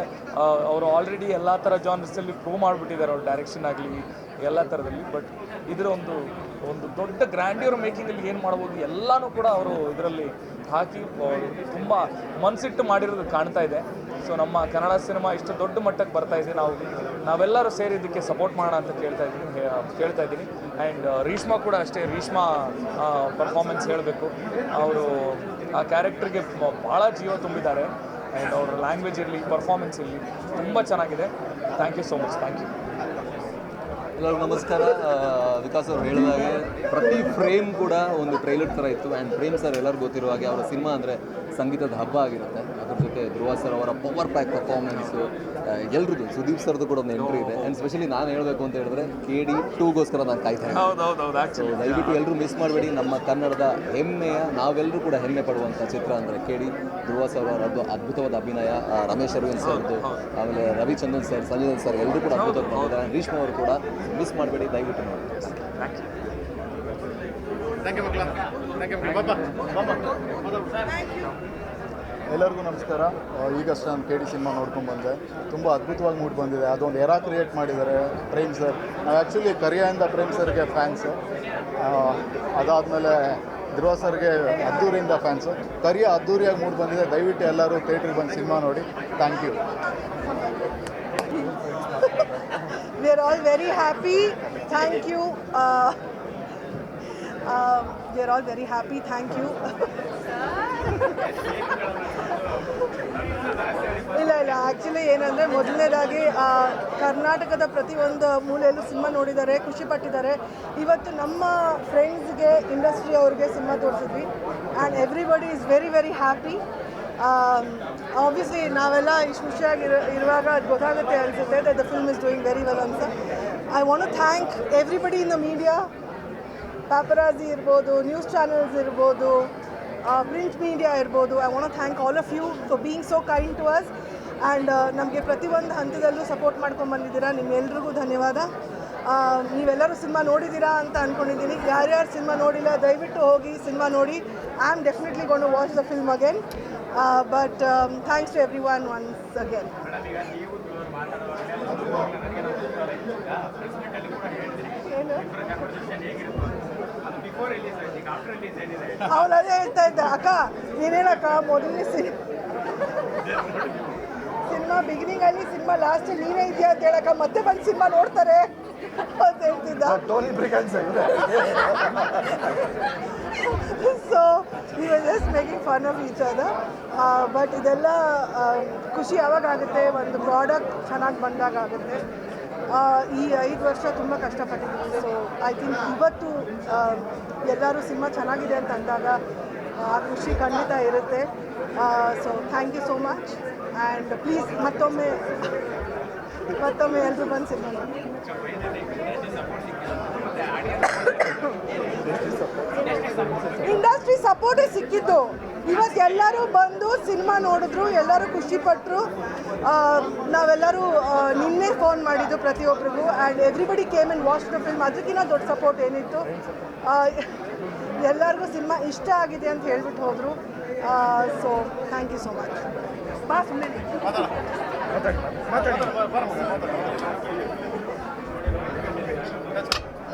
ಅವರು ಆಲ್ರೆಡಿ ಎಲ್ಲ ಥರ ಜಾನರ್ಸಲ್ಲಿ ಪ್ರೂವ್ ಮಾಡಿಬಿಟ್ಟಿದ್ದಾರೆ. ಅವ್ರ ಡೈರೆಕ್ಷನ್ ಆಗಲಿ ಎಲ್ಲ ಥರದಲ್ಲಿ. ಬಟ್ ಇದರ ಒಂದು ದೊಡ್ಡ ಗ್ರ್ಯಾಂಡ್ಯೂರ್ ಮೇಕಿಂಗಲ್ಲಿ ಏನು ಮಾಡ್ಬೋದು ಎಲ್ಲನೂ ಕೂಡ ಅವರು ಇದರಲ್ಲಿ ಹಾಕಿ ತುಂಬ ಮನಸ್ಸಿಟ್ಟು ಮಾಡಿರೋದು ಕಾಣ್ತಾ ಇದೆ. ಸೊ ನಮ್ಮ ಕನ್ನಡ ಸಿನಿಮಾ ಇಷ್ಟು ದೊಡ್ಡ ಮಟ್ಟಕ್ಕೆ ಬರ್ತಾ ಇದೆ. ನಾವೆಲ್ಲರೂ ಸೇರಿ ಇದಕ್ಕೆ ಸಪೋರ್ಟ್ ಮಾಡೋಣ ಅಂತ ಕೇಳ್ತಾ ಇದ್ದೀನಿ. ಆ್ಯಂಡ್ ರೀಶ್ಮಾ ಕೂಡ ಅಷ್ಟೇ. ರೀಶ್ಮಾ ಪರ್ಫಾರ್ಮೆನ್ಸ್ ಹೇಳಬೇಕು, ಅವರು ಆ ಕ್ಯಾರೆಕ್ಟ್ರಿಗೆ ಭಾಳ ಜೀವ ತುಂಬಿದ್ದಾರೆ. ಆ್ಯಂಡ್ ಅವ್ರ ಲ್ಯಾಂಗ್ವೇಜ್ ಇರಲಿ, ಪರ್ಫಾರ್ಮೆನ್ಸ್ ಇರಲಿ, ತುಂಬ ಚೆನ್ನಾಗಿದೆ. Thank you so much. Thank you. ಎಲ್ಲರಿಗೂ ನಮಸ್ಕಾರ. ವಿಕಾಸ್ ಅವರು ಹೇಳಿದಾಗೆ ಪ್ರತಿ ಫ್ರೇಮ್ ಕೂಡ ಒಂದು ಟ್ರೈಲರ್ ಥರ ಇತ್ತು. ಆ್ಯಂಡ್ ಪ್ರೇಮ್ ಸರ್ ಎಲ್ಲರಿಗೂ ಗೊತ್ತಿರುವ ಹಾಗೆ ಅವರ ಸಿನಿಮಾ ಅಂದರೆ ಸಂಗೀತದ ಹಬ್ಬ ಆಗಿರುತ್ತೆ. ಅದ್ರ ಜೊತೆ ಧ್ರುವ ಸರ್ ಅವರ ಪವರ್ ಪ್ಯಾಕ್ ಪರ್ಫಾರ್ಮೆನ್ಸು, ಎಲ್ರದ್ದು, ಸುದೀಪ್ ಸರ್ದು ಕೂಡ ಒಂದು ಎಂಟ್ರಿ ಇದೆ. ಆ್ಯಂಡ್ ಸ್ಪೆಷಲಿ ನಾನು ಹೇಳಬೇಕು ಅಂತ ಹೇಳಿದ್ರೆ KD 2ಗೋಸ್ಕರ ನಾನು ಕಾಯ್ತಾ ಇದ್ದೀನಿ. ಸೊ ದಯವಿಟ್ಟು ಎಲ್ಲರೂ ಮಿಸ್ ಮಾಡಬೇಡಿ. ನಮ್ಮ ಕನ್ನಡದ ಹೆಮ್ಮೆಯ, ನಾವೆಲ್ಲರೂ ಕೂಡ ಹೆಮ್ಮೆ ಪಡುವಂಥ ಚಿತ್ರ ಅಂದರೆ KD. ಧ್ರುವ ಸರ್ ಅವರದ್ದು ಅದ್ಭುತವಾದ ಅಭಿನಯ, ರಮೇಶ್ ಅರವಿಂದ್ ಸರ್ದು, ಆಮೇಲೆ ರವಿಚಂದ್ರನ್ ಸರ್, ಸಂಜಯ್ ಸರ್ ಎಲ್ಲರೂ ಕೂಡ ಅದ್ಭುತವಾಗಿ ಮಾಡಿದ್ದಾರೆ. ರೀಶ್ಮಾ ಅವರು ಕೂಡ ಮಿಸ್ ಮಾಡಬೇಡಿ, ದಯವಿಟ್ಟು ನೋಡಿ. ಎಲ್ಲರಿಗೂ ನಮಸ್ಕಾರ. ಈಗಷ್ಟೇ ನಾನು KD ಸಿನಿಮಾ ನೋಡ್ಕೊಂಡು ಬಂದೆ. ತುಂಬ ಅದ್ಭುತವಾಗಿ ಮೂಡ್ ಬಂದಿದೆ. ಅದೊಂದು ಎರಾ ಕ್ರಿಯೇಟ್ ಮಾಡಿದ್ದಾರೆ ಪ್ರೇಮ್ ಸರ್. ನಾವು ಆ್ಯಕ್ಚುಲಿ ಕರಿಯಿಂದ ಪ್ರೇಮ್ ಸರ್ಗೆ ಫ್ಯಾನ್ಸು. ಅದಾದಮೇಲೆ ಧ್ರುವ ಸರ್ಗೆ ಅದ್ದೂರಿಯಿಂದ ಫ್ಯಾನ್ಸು. ಕರಿಯ ಅದ್ದೂರಿಯಾಗಿ ಮೂಡ್ ಬಂದಿದೆ. ದಯವಿಟ್ಟು ಎಲ್ಲರೂ ಥಿಯೇಟ್ರಿಗೆ ಬಂದು ಸಿನಿಮಾ ನೋಡಿ. Thank you. We are all very happy. Thank you. We are all very happy. Thank you. ಇಲ್ಲ ಆ್ಯಕ್ಚುಲಿ ಏನಂದರೆ, ಮೊದಲನೇದಾಗಿ ಕರ್ನಾಟಕದ ಪ್ರತಿಯೊಂದು ಮೂಲೆಯಲ್ಲೂ ಸಿನಿಮಾ ನೋಡಿದ್ದಾರೆ, ಖುಷಿ ಪಟ್ಟಿದ್ದಾರೆ. ಇವತ್ತು ನಮ್ಮ ಫ್ರೆಂಡ್ಸ್ಗೆ, ಇಂಡಸ್ಟ್ರಿ ಅವ್ರಿಗೆ ಸಿನಿಮಾ ತೋರಿಸಿದ್ವಿ. And everybody is very very happy. Obviously ನಾವೆಲ್ಲ ಇಷ್ಟು ಇರುವಾಗ ಅದು ಗೊತ್ತಾಗುತ್ತೆ ಅನಿಸುತ್ತೆ that the film is doing very well ಅಂತ. I want to thank everybody in the media, paparazzi ಇರ್ಬೋದು, ನ್ಯೂಸ್ ಚಾನಲ್ಸ್ ಇರ್ಬೋದು, ಪ್ರಿಂಟ್ ಮೀಡಿಯಾ ಇರ್ಬೋದು. I want to thank all of you for being so kind to us. And ನಮಗೆ ಪ್ರತಿಯೊಂದು ಹಂತದಲ್ಲೂ support ಮಾಡ್ಕೊಂಡು ಬಂದಿದ್ದೀರಾ. ನಿಮ್ಮೆಲ್ರಿಗೂ ಧನ್ಯವಾದ. ನೀವೆಲ್ಲರೂ ಸಿನಿಮಾ ನೋಡಿದ್ದೀರಾ ಅಂತ ಅಂದ್ಕೊಂಡಿದ್ದೀನಿ. ಯಾರ್ಯಾರು ಸಿನಿಮಾ ನೋಡಿಲ್ಲ ದಯವಿಟ್ಟು ಹೋಗಿ ಸಿನಿಮಾ ನೋಡಿ. I am definitely gonna watch the film again. But thanks to everyone once again. ಏನು ಅವನು ಅದೇ ಹೇಳ್ತಾ ಇದ್ದ, ಅಕ್ಕ ನೀನೇನಕ್ಕ ಮೊದಲನೇ ಸಿನಿಮಾ ಬಿಗಿನಿಂಗಲ್ಲಿ, ಸಿನಿಮಾ ಲಾಸ್ಟಲ್ಲಿ ನೀನೇ ಇದೆಯಾ ಅಂತ ಹೇಳಕ್ಕ, ಮತ್ತೆ ಬಂದು ಸಿನಿಮಾ ನೋಡ್ತಾರೆ ಅಂತ ಹೇಳ್ತಿದ್ದ. So we was just making fun of each other. But ಇದೆಲ್ಲ ಖುಷಿ ಯಾವಾಗ ಆಗುತ್ತೆ, ಒಂದು ಪ್ರಾಡಕ್ಟ್ ಚೆನ್ನಾಗಿ ಬಂದಾಗ ಆಗುತ್ತೆ. ಈ 5 ವರ್ಷ ತುಂಬ ಕಷ್ಟಪಟ್ಟಿದ್ದೀವಿ. ಸೊ ಐ ಥಿಂಕ್ ಇವತ್ತು ಎಲ್ಲರೂ ಸಿನಿಮಾ ಚೆನ್ನಾಗಿದೆ ಅಂತ ಅಂದಾಗ ಆ ಖುಷಿ ಖಂಡಿತ ಇರುತ್ತೆ. So thank you so much. And please ಮತ್ತೊಮ್ಮೆ ಎಲ್ಲರೂ ಬಂದು ಸಿನಿಮಾ ನೋಡಿ. ಇಂಡಸ್ಟ್ರಿ ಸಪೋರ್ಟೇ ಸಿಕ್ಕಿದ್ದು. ಇವತ್ತು ಎಲ್ಲರೂ ಬಂದು ಸಿನಿಮಾ ನೋಡಿದ್ರು, ಎಲ್ಲರೂ ಖುಷಿಪಟ್ಟರು. ನಾವೆಲ್ಲರೂ ನಿನ್ನೆ ಫೋನ್ ಮಾಡಿದ್ದು ಪ್ರತಿಯೊಬ್ಬರಿಗೂ. And everybody came and watch the film. ಅದಕ್ಕಿಂತ ದೊಡ್ಡ ಸಪೋರ್ಟ್ ಏನಿತ್ತು. ಎಲ್ಲರಿಗೂ ಸಿನಿಮಾ ಇಷ್ಟ ಆಗಿದೆ ಅಂತ ಹೇಳ್ಬಿಟ್ಟು ಹೋದರು. So thank you so much. ಬಾ ಸುಮ್ಮನೆ.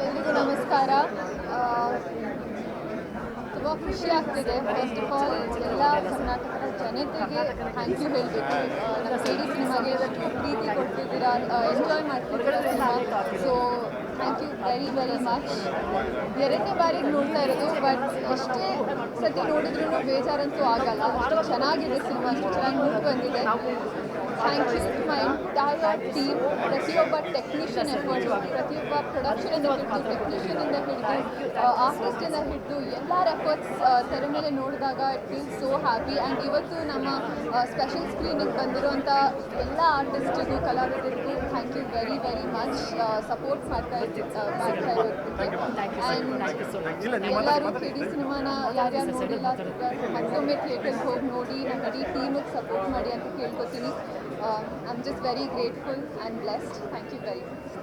ಎಲ್ರಿಗೂ ನಮಸ್ಕಾರ. ತುಂಬ ಖುಷಿ ಆಗ್ತಿದೆ. ಫಸ್ಟ್ ಆಫ್ ಆಲ್ ಎಲ್ಲ ಕರ್ನಾಟಕದ ಜನತೆಗೆ ಥ್ಯಾಂಕ್ ಯು ಹೇಳಬೇಕು. ನಮ್ಮ KD ಸಿನಿಮಾಗೆ ಪ್ರೀತಿ ಕೊಡ್ತಿದ್ದೀರಾ, ಎಂಜಾಯ್ ಮಾಡ್ತಿದ್ದೀರಾ cinema. So thank you very very much. ಎರಡನೇ ಬಾರಿಗೆ ನೋಡ್ತಾ ಇರೋದು. ಬಟ್ ಎಷ್ಟೇ ಸತಿ ನೋಡಿದ್ರೂ ಬೇಜಾರಂತೂ ಆಗಲ್ಲ. ಅಷ್ಟು ಚೆನ್ನಾಗಿದೆ ಸಿನಿಮಾ, ಅಷ್ಟು ಚೆನ್ನಾಗಿ ಮೂಡಿ ಬಂದಿದೆ. Thank you to my entire team. ಪ್ರತಿಯೊಬ್ಬ ಟೆಕ್ನಿಷಿಯನ್ ಎಫರ್ಟ್, ಪ್ರತಿಯೊಬ್ಬ ಪ್ರೊಡಕ್ಷನಿಂದ ಹಿಡಿದು, ಟೆಕ್ನಿಷಿಯನಿಂದ ಹಿಡಿದು, ಆರ್ಟಿಸ್ಟಿಂದ ಹಿಡಿದು ಎಲ್ಲರ ಎಫರ್ಟ್ಸ್ ತೆರೆ ಮೇಲೆ ನೋಡಿದಾಗ it feel so happy. And ಇವತ್ತು ನಮ್ಮ ಸ್ಪೆಷಲ್ ಸ್ಕ್ರೀನಿಗೆ ಬಂದಿರುವಂಥ ಎಲ್ಲ ಆರ್ಟಿಸ್ಟಿಗೂ, ಕಲಾವಿದರಿಗೂ thank you very very much. Support ಮಾಡ್ತಾ ಇರೋದಕ್ಕೆ. ಆ್ಯಂಡ್ ಎಲ್ಲರೂ KD ಸಿನಿಮಾನ ಯಾರ್ಯಾರು ನೋಡಿಲ್ಲ ಮತ್ತೊಮ್ಮೆ ಥಿಯೇಟರ್ಗೆ ಹೋಗಿ ನೋಡಿ, ನಮ್ಮ ಇಡೀ ಟೀಮಿಗೆ ಸಪೋರ್ಟ್ ಮಾಡಿ ಅಂತ ಕೇಳ್ಕೊತೀನಿ. I am just very grateful and blessed. Thank you very much.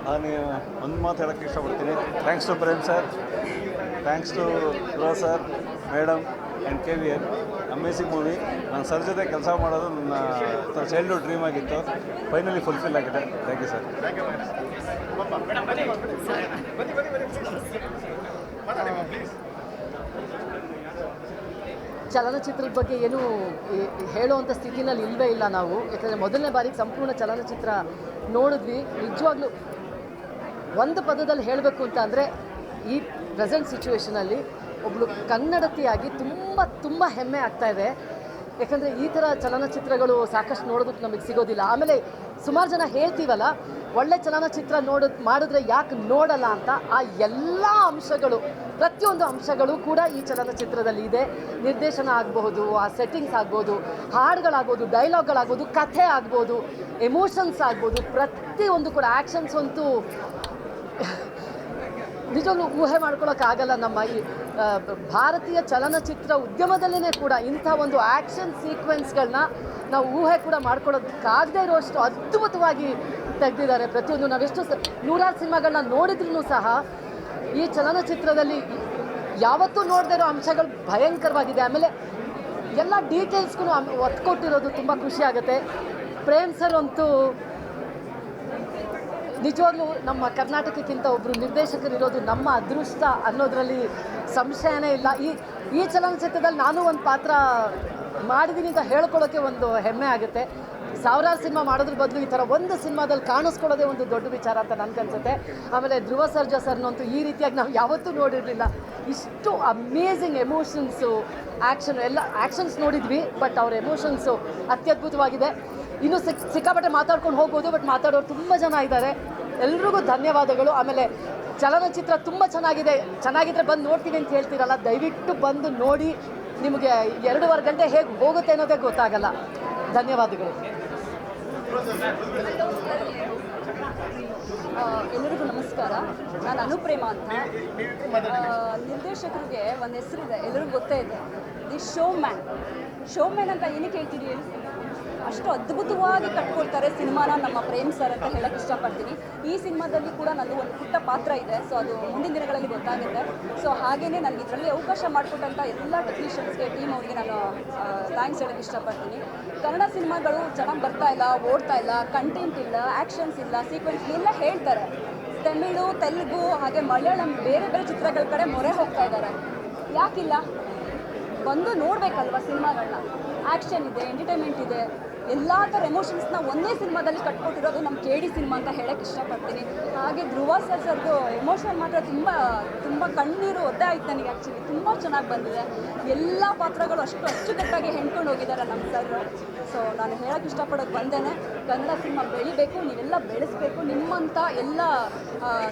ನಾನು ಒಂದು ಮಾತು ಹೇಳೋಕ್ಕೆ ಇಷ್ಟಪಡ್ತೀನಿ. Thanks to Prem sir, thanks to Dhruva sir, madam and KVN. Amazing movie. ನಾನು ಸರ್ ಜೊತೆ ಕೆಲಸ ಮಾಡೋದು ನನ್ನ ಚೈಲ್ಡ್ಹುಡ್ ಡ್ರೀಮ್ ಆಗಿತ್ತು. ಫೈನಲಿ ಫುಲ್ಫಿಲ್ ಆಗಿದೆ. Thank you sir. ಚಲನಚಿತ್ರದ ಬಗ್ಗೆ ಏನು ಹೇಳುವಂಥ ಸ್ಥಿತಿನಲ್ಲಿ ಇಲ್ಲವೇ ಇಲ್ಲ ನಾವು. ಯಾಕಂದರೆ ಮೊದಲನೇ ಬಾರಿಗೆ ಸಂಪೂರ್ಣ ಚಲನಚಿತ್ರ ನೋಡಿದ್ವಿ. ನಿಜವಾಗ್ಲೂ ಒಂದು ಪದದಲ್ಲಿ ಹೇಳಬೇಕು ಅಂತ ಅಂದರೆ ಈ ಪ್ರೆಸೆಂಟ್ ಸಿಚುವೇಷನಲ್ಲಿ ಒಬ್ಬಳು ಕನ್ನಡತಿಯಾಗಿ ತುಂಬ ಹೆಮ್ಮೆ ಆಗ್ತಾಯಿದೆ. ಯಾಕಂದರೆ ಈ ಥರ ಚಲನಚಿತ್ರಗಳು ಸಾಕಷ್ಟು ನೋಡೋದಕ್ಕೆ ನಮಗೆ ಸಿಗೋದಿಲ್ಲ. ಆಮೇಲೆ ಸುಮಾರು ಜನ ಹೇಳ್ತೀವಲ್ಲ, ಒಳ್ಳೆ ಚಲನಚಿತ್ರ ಮಾಡಿದ್ರೆ ಯಾಕೆ ನೋಡಲ್ಲ ಅಂತ. ಆ ಎಲ್ಲ ಅಂಶಗಳು, ಪ್ರತಿಯೊಂದು ಅಂಶಗಳು ಕೂಡ ಈ ಚಲನಚಿತ್ರದಲ್ಲಿ ಇದೆ. ನಿರ್ದೇಶನ ಆಗಬಹುದು, ಆ ಸೆಟ್ಟಿಂಗ್ಸ್ ಆಗ್ಬೋದು, ಹಾಡುಗಳಾಗ್ಬೋದು, ಡೈಲಾಗ್ಗಳಾಗ್ಬೋದು, ಕಥೆ ಆಗ್ಬೋದು, ಎಮೋಷನ್ಸ್ ಆಗ್ಬೋದು, ಪ್ರತಿಯೊಂದು ಕೂಡ ಆ್ಯಕ್ಷನ್ಸ್ ಅಂತೂ ನಿಜವಾಗ್ಲೂ ಊಹೆ ಮಾಡ್ಕೊಳ್ಳೋಕ್ಕಾಗಲ್ಲ. ನಮ್ಮ ಈ ಭಾರತೀಯ ಚಲನಚಿತ್ರ ಉದ್ಯಮದಲ್ಲೇ ಕೂಡ ಇಂಥ ಒಂದು ಆ್ಯಕ್ಷನ್ ಸೀಕ್ವೆನ್ಸ್ಗಳನ್ನ ನಾವು ಊಹೆ ಕೂಡ ಮಾಡ್ಕೊಳ್ಳೋದಕ್ಕಾಗದೇ ಇರೋಷ್ಟು ಅದ್ಭುತವಾಗಿ ತೆಗೆದಿದ್ದಾರೆ. ಪ್ರತಿಯೊಂದು ನಾವೆಷ್ಟು ನೂರಾರು ಸಿನಿಮಾಗಳನ್ನ ನೋಡಿದ್ರೂ ಸಹ ಈ ಚಲನಚಿತ್ರದಲ್ಲಿ ಯಾವತ್ತೂ ನೋಡದೇ ಇರೋ ಅಂಶಗಳು ಭಯಂಕರವಾಗಿದೆ. ಆಮೇಲೆ ಎಲ್ಲ ಡೀಟೇಲ್ಸ್ಗೂ ಒತ್ತು ಕೊಟ್ಟಿರೋದು ತುಂಬ ಖುಷಿ ಆಗುತ್ತೆ. ಪ್ರೇಮ್ ಸರ್ ಅಂತೂ ನಿಜವಾಗ್ಲೂ ನಮ್ಮ ಕರ್ನಾಟಕಕ್ಕಿಂತ ಒಬ್ಬರು ನಿರ್ದೇಶಕರಿರೋದು ನಮ್ಮ ಅದೃಷ್ಟ ಅನ್ನೋದರಲ್ಲಿ ಸಂಶಯನೇ ಇಲ್ಲ. ಈ ಚಲನಚಿತ್ರದಲ್ಲಿ ನಾನು ಒಂದು ಪಾತ್ರ ಮಾಡಿದ್ದೀನಿ ಅಂತ ಹೇಳ್ಕೊಳ್ಳೋಕ್ಕೆ ಒಂದು ಹೆಮ್ಮೆ ಆಗುತ್ತೆ. ಸಾವಿರಾರು ಸಿನಿಮಾ ಮಾಡೋದ್ರ ಬದಲು ಈ ಥರ ಒಂದು ಸಿನಿಮಾದಲ್ಲಿ ಕಾಣಿಸ್ಕೊಳ್ಳೋದೇ ಒಂದು ದೊಡ್ಡ ವಿಚಾರ ಅಂತ ನನಗನ್ಸುತ್ತೆ. ಆಮೇಲೆ ಧ್ರುವ ಸರ್ಜಾ ಸರ್ನಂತೂ ಈ ರೀತಿಯಾಗಿ ನಾವು ಯಾವತ್ತೂ ನೋಡಿರಲಿಲ್ಲ. ಇಷ್ಟು ಅಮೇಝಿಂಗ್ ಎಮೋಷನ್ಸು, ಆ್ಯಕ್ಷನ್ ಎಲ್ಲ ಆ್ಯಕ್ಷನ್ಸ್ ನೋಡಿದ್ವಿ, ಬಟ್ ಅವ್ರ ಎಮೋಷನ್ಸು ಅತ್ಯದ್ಭುತವಾಗಿದೆ. ಇನ್ನೂ ಸಿಕ್ಕಾಪಟ್ಟೆ ಮಾತಾಡ್ಕೊಂಡು ಹೋಗ್ಬೋದು, ಬಟ್ ಮಾತಾಡೋರು ತುಂಬ ಜನ ಇದ್ದಾರೆ. ಎಲ್ರಿಗೂ ಧನ್ಯವಾದಗಳು. ಆಮೇಲೆ ಚಲನಚಿತ್ರ ತುಂಬ ಚೆನ್ನಾಗಿದ್ರೆ ಬಂದು ನೋಡ್ತೀವಿ ಅಂತ ಹೇಳ್ತೀರಲ್ಲ, ದಯವಿಟ್ಟು ಬಂದು ನೋಡಿ. ನಿಮಗೆ 2.5 ಗಂಟೆ ಹೇಗೆ ಹೋಗುತ್ತೆ ಅನ್ನೋದೇ ಗೊತ್ತಾಗಲ್ಲ. ಧನ್ಯವಾದಗಳು. ಎಲ್ಲರಿಗೂ ನಮಸ್ಕಾರ. ನಾನು ಅನುಪ್ರೇಮ ಅಂತ. ನಿರ್ದೇಶಕರಿಗೆ ಒಂದು ಹೆಸರಿದೆ, ಎಲ್ಲರಿಗೂ ಗೊತ್ತೇ ಇದೆ, ದಿ ಶೋಮ್ಯಾನ್ ಅಂತ ಏನಕ್ಕೆ ಹೇಳ್ತೀರಿ ಹೇಳಿ? ಅಷ್ಟು ಅದ್ಭುತವಾಗಿ ಕಟ್ಕೊಳ್ತಾರೆ ಸಿನಿಮಾನ ನಮ್ಮ ಪ್ರೇಮ್ ಸರ್ ಅಂತ ಹೇಳಕ್ಕೆ ಇಷ್ಟಪಡ್ತೀನಿ. ಈ ಸಿನಿಮಾದಲ್ಲಿ ಕೂಡ ನಂದು ಒಂದು ಪುಟ್ಟ ಪಾತ್ರ ಇದೆ, ಸೊ ಅದು ಮುಂದಿನ ದಿನಗಳಲ್ಲಿ ಗೊತ್ತಾಗುತ್ತೆ. ಸೊ ಹಾಗೆಯೇ ನನಗೆ ಇದರಲ್ಲಿ ಅವಕಾಶ ಮಾಡಿಕೊಟ್ಟಂಥ ಎಲ್ಲ ಟೆಕ್ನಿಷಿಯನ್ಸ್ಗೆ, ಟೀಮ್ ಅವ್ರಿಗೆ ನಾನು ಥ್ಯಾಂಕ್ಸ್ ಹೇಳೋಕ್ಕೆ ಇಷ್ಟಪಡ್ತೀನಿ. ಕನ್ನಡ ಸಿನಿಮಾಗಳು ಚೆನ್ನಾಗಿ ಬರ್ತಾ ಇಲ್ಲ, ಓಡ್ತಾ ಇಲ್ಲ, ಕಂಟೆಂಟ್ ಇಲ್ಲ, ಆ್ಯಕ್ಷನ್ಸ್ ಇಲ್ಲ, ಸೀಕ್ವೆನ್ಸ್ ಎಲ್ಲ ಹೇಳ್ತಾರೆ. ತಮಿಳು, ತೆಲುಗು, ಹಾಗೆ ಮಲಯಾಳಂ ಬೇರೆ ಬೇರೆ ಚಿತ್ರಗಳ ಕಡೆ ಮೊರೆ ಹೋಗ್ತಾ ಇದ್ದಾರೆ. ಯಾಕಿಲ್ಲ? ಬಂದು ನೋಡಬೇಕಲ್ವ ಸಿನಿಮಾಗಳನ್ನ. ಆ್ಯಕ್ಷನ್ ಇದೆ, ಎಂಟರ್ಟೈನ್ಮೆಂಟ್ ಇದೆ, ಎಲ್ಲ ಥರ ಎಮೋಷನ್ಸ್ನ ಒಂದೇ ಸಿನಿಮಾದಲ್ಲಿ ಕಟ್ಕೊಟ್ಟಿರೋದು ನಮ್ಮ KD ಸಿನಿಮಾ ಅಂತ ಹೇಳೋಕ್ಕೆ ಇಷ್ಟಪಡ್ತೀನಿ. ಹಾಗೆ ಧ್ರುವ ಸರ್ದು ಎಮೋಷನ್ ಮಾತ್ರ ತುಂಬ ಕಣ್ಣೀರು ಒದ್ದೆ ಆಯ್ತು ನನಗೆ. ಆ್ಯಕ್ಚುಲಿ ತುಂಬ ಚೆನ್ನಾಗಿ ಬಂದಿದೆ. ಎಲ್ಲ ಪಾತ್ರಗಳು ಅಷ್ಟು ಅಚ್ಚುಕಟ್ಟಾಗಿ ಹೆಣ್ಕೊಂಡು ಹೋಗಿದ್ದಾರೆ ನಮ್ಮ ಸರ್. ಸೊ ನಾನು ಹೇಳೋಕ್ಕೆ ಇಷ್ಟಪಡೋದು ಬಂದೇನೆ, ಕನ್ನಡ ಸಿನಿಮಾ ಬೆಳಿಬೇಕು, ನೀವೆಲ್ಲ ಬೆಳೆಸಬೇಕು. ನಿಮ್ಮಂಥ ಎಲ್ಲ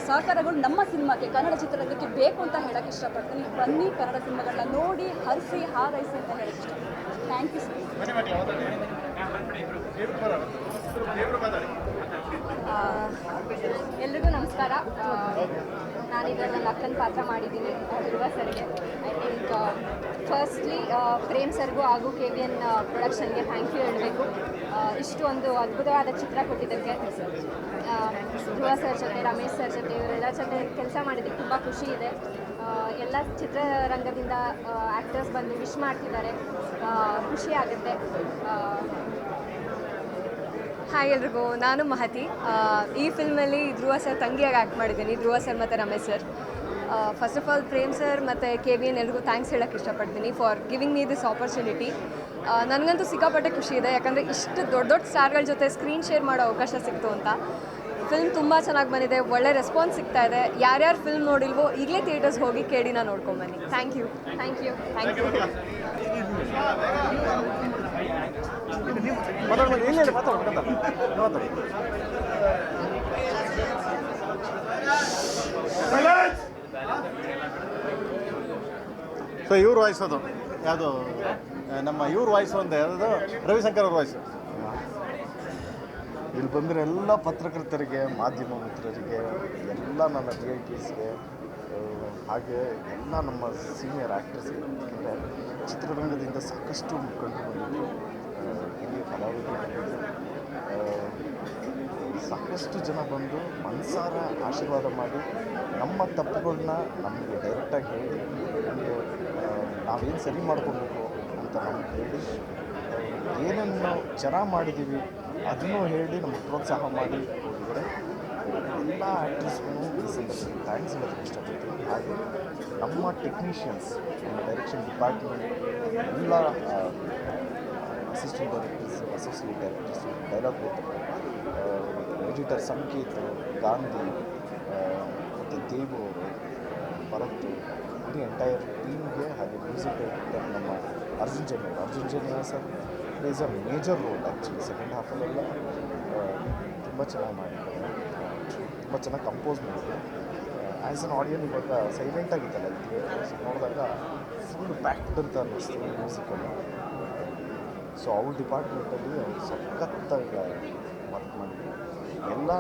ಸಹಕಾರಗಳು ನಮ್ಮ ಸಿನಿಮಾಕ್ಕೆ, ಕನ್ನಡ ಚಿತ್ರರಂಗಕ್ಕೆ ಬೇಕು ಅಂತ ಹೇಳೋಕ್ಕೆ ಇಷ್ಟಪಡ್ತೀನಿ. ಬನ್ನಿ, ಕನ್ನಡ ಸಿನಿಮಾಗಳನ್ನ ನೋಡಿ, ಹರಿಸಿ, ಹಾರೈಸಿ ಅಂತ ಹೇಳೋಕ್ಕೆ ಇಷ್ಟಪಡ್ತೀನಿ. Thank you sir. ಎಲ್ರಿಗೂ ನಮಸ್ಕಾರ. ನಾನು ಇದರಲ್ಲಿ ನನ್ನ ಅಕ್ಕನ ಪಾತ್ರ ಮಾಡಿದ್ದೀನಿ ಧ್ರುವ ಸರ್ಗೆ. ಐ ಥಿಂಕ್ ಫಸ್ಟ್ಲಿ ಪ್ರೇಮ್ ಸರ್ಗೂ ಹಾಗೂ KVN ಪ್ರೊಡಕ್ಷನ್ಗೆ ಥ್ಯಾಂಕ್ ಯು ಹೇಳಬೇಕು. ಇಷ್ಟು ಒಂದು ಅದ್ಭುತವಾದ ಚಿತ್ರ ಕೊಟ್ಟಿದ್ದಕ್ಕೆ. ಧ್ರುವ ಸರ್ ಜೊತೆ, ರಮೇಶ್ ಸರ್ ಜೊತೆ, ಇವರೆಲ್ಲ ಜೊತೆ ಕೆಲಸ ಮಾಡಿದ್ದಕ್ಕೆ ತುಂಬ ಖುಷಿ ಇದೆ. ಎಲ್ಲ ಚಿತ್ರರಂಗದಿಂದ ಆ್ಯಕ್ಟರ್ಸ್ ಬಂದು ವಿಶ್ ಮಾಡ್ತಿದ್ದಾರೆ, ಖುಷಿ ಆಗುತ್ತೆ. ಹಾಯ್ ಎಲ್ರಿಗೂ, ನಾನು ಮಹತಿ. ಈ ಫಿಲ್ಮಲ್ಲಿ ಧ್ರುವ ಸರ್ ತಂಗಿಯಾಗಿ ಆ್ಯಕ್ಟ್ ಮಾಡಿದ್ದೀನಿ, ಧ್ರುವ ಸರ್ ಮತ್ತು Ramesh sir. First of all Prem sir ಮತ್ತು KVN ಎಲ್ರಿಗೂ ಥ್ಯಾಂಕ್ಸ್ ಹೇಳೋಕ್ಕೆ ಇಷ್ಟಪಡ್ತೀನಿ for giving me this opportunity. ನನಗಂತೂ ಸಿಕ್ಕಾಪಟ್ಟೆ ಖುಷಿ ಇದೆ, ಯಾಕಂದರೆ ಇಷ್ಟು ದೊಡ್ಡ ಸ್ಟಾರ್ಗಳ ಜೊತೆ ಸ್ಕ್ರೀನ್ ಶೇರ್ ಮಾಡೋ ಅವಕಾಶ ಸಿಕ್ತು ಅಂತ. ಫಿಲ್ಮ್ ತುಂಬ ಚೆನ್ನಾಗಿ ಬಂದಿದೆ, ಒಳ್ಳೆ ರೆಸ್ಪಾನ್ಸ್ ಸಿಗ್ತಾ ಇದೆ. ಯಾರ್ಯಾರು ಫಿಲ್ಮ್ ನೋಡಿಲ್ವೋ ಈಗಲೇ ಥಿಯೇಟರ್ಸ್ ಹೋಗಿ KDನ ನೋಡ್ಕೊಂಬನ್ನಿ. Thank you. ಸೊ ಇವ್ರ ವಾಯ್ಸ್ ಅದು ಯಾವುದು ನಮ್ಮ ಇವ್ರ ವಾಯ್ಸು ಅಂತ ಯಾವುದು ರವಿಶಂಕರ್ ಅವ್ರ ವಾಯ್ಸು. ಇಲ್ಲಿ ಬಂದಿರೋ ಎಲ್ಲ ಪತ್ರಕರ್ತರಿಗೆ, ಮಾಧ್ಯಮ ಮಿತ್ರರಿಗೆ, ಎಲ್ಲ ನನ್ನ VIPsಗೆ, ಹಾಗೆ ಎಲ್ಲ ನಮ್ಮ ಸೀನಿಯರ್ ಆ್ಯಕ್ಟರ್ಸ್ಗೆ, ಅಂದರೆ ಚಿತ್ರರಂಗದಿಂದ ಸಾಕಷ್ಟು ಮುಖಂಡರು ಬಂದಿದ್ದು, ಹಿರಿಯ ಕಲಾವಿದರು ಬಂದಿದ್ದು, ಸಾಕಷ್ಟು ಜನ ಬಂದು ಮನಸಾರ ಆಶೀರ್ವಾದ ಮಾಡಿ ನಮ್ಮ ತಪ್ಪುಗಳನ್ನ ನಮಗೆ ಡೈರೆಕ್ಟಾಗಿ ಹೇಳಿ, ನಮಗೆ ನಾವೇನು ಸರಿ ಮಾಡ್ಕೊಬೇಕು ಅಂತ ನಮ್ಗೆ ಹೇಳಿ, ಏನೇನು ನಾವು ಚೆನ್ನಾಗಿ ಮಾಡಿದ್ದೀವಿ ಅದನ್ನು ಹೇಳಿ ನಮಗೆ ಪ್ರೋತ್ಸಾಹ ಮಾಡಿ ಹೋಗಿದ್ದಾರೆ. ಎಲ್ಲ ಆ್ಯಕ್ಟರ್ಸ್ಗೂ ಈ ಸಂದರ್ಭದಲ್ಲಿ ಥ್ಯಾಂಕ್ಸ್ ಹೇಳೋದಕ್ಕೆ ಇಷ್ಟಪಡ್ತೀನಿ. ಹಾಗೆ ನಮ್ಮ ಟೆಕ್ನಿಷಿಯನ್ಸ್, ನಮ್ಮ ಡೈರೆಕ್ಷನ್ ಡಿಪಾರ್ಟ್ಮೆಂಟ್ ಎಲ್ಲ assistant directors, associate directors, dialogue editor Sanket, Gandhi ಮತ್ತು ದೇವು ಅವರು, ಭರತ್, ಇಡೀ ಎಂಟೈರ್ ಟೀಮ್ಗೆ, ಹಾಗೆ ಮ್ಯೂಸಿಕ್ ಡೈರೆಕ್ಟರ್ ನಮ್ಮ Arjun Janya sir plays a major role. Actually second ಹಾಫಲ್ಲೆಲ್ಲ ತುಂಬ ಚೆನ್ನಾಗಿ ಮಾಡಿದ್ದಾರೆ, ತುಂಬ ಚೆನ್ನಾಗಿ ಕಂಪೋಸ್ ಮಾಡಿದ್ದಾರೆ. ಆ್ಯಸ್ ಅನ್ ಆಡಿಯನ್ ಇವಾಗ ಸೈಲೆಂಟಾಗಿತ್ತಲ್ಲ ಥಿಯೇಟರ್ಸ್ ನೋಡಿದಾಗ ಫುಲ್ ಪ್ಯಾಕ್ಡ್ ಅಂತ ಅನ್ನಿಸ್ತು ಮ್ಯೂಸಿಕಲ್ಲಿ. ಸೊ ಅವ್ರ ಡಿಪಾರ್ಟ್ಮೆಂಟಲ್ಲಿ ಅವ್ರು ಸಖತ್ತಾಗಿ ವರ್ಕ್ ಮಾಡಿದ್ರು. ಎಲ್ಲ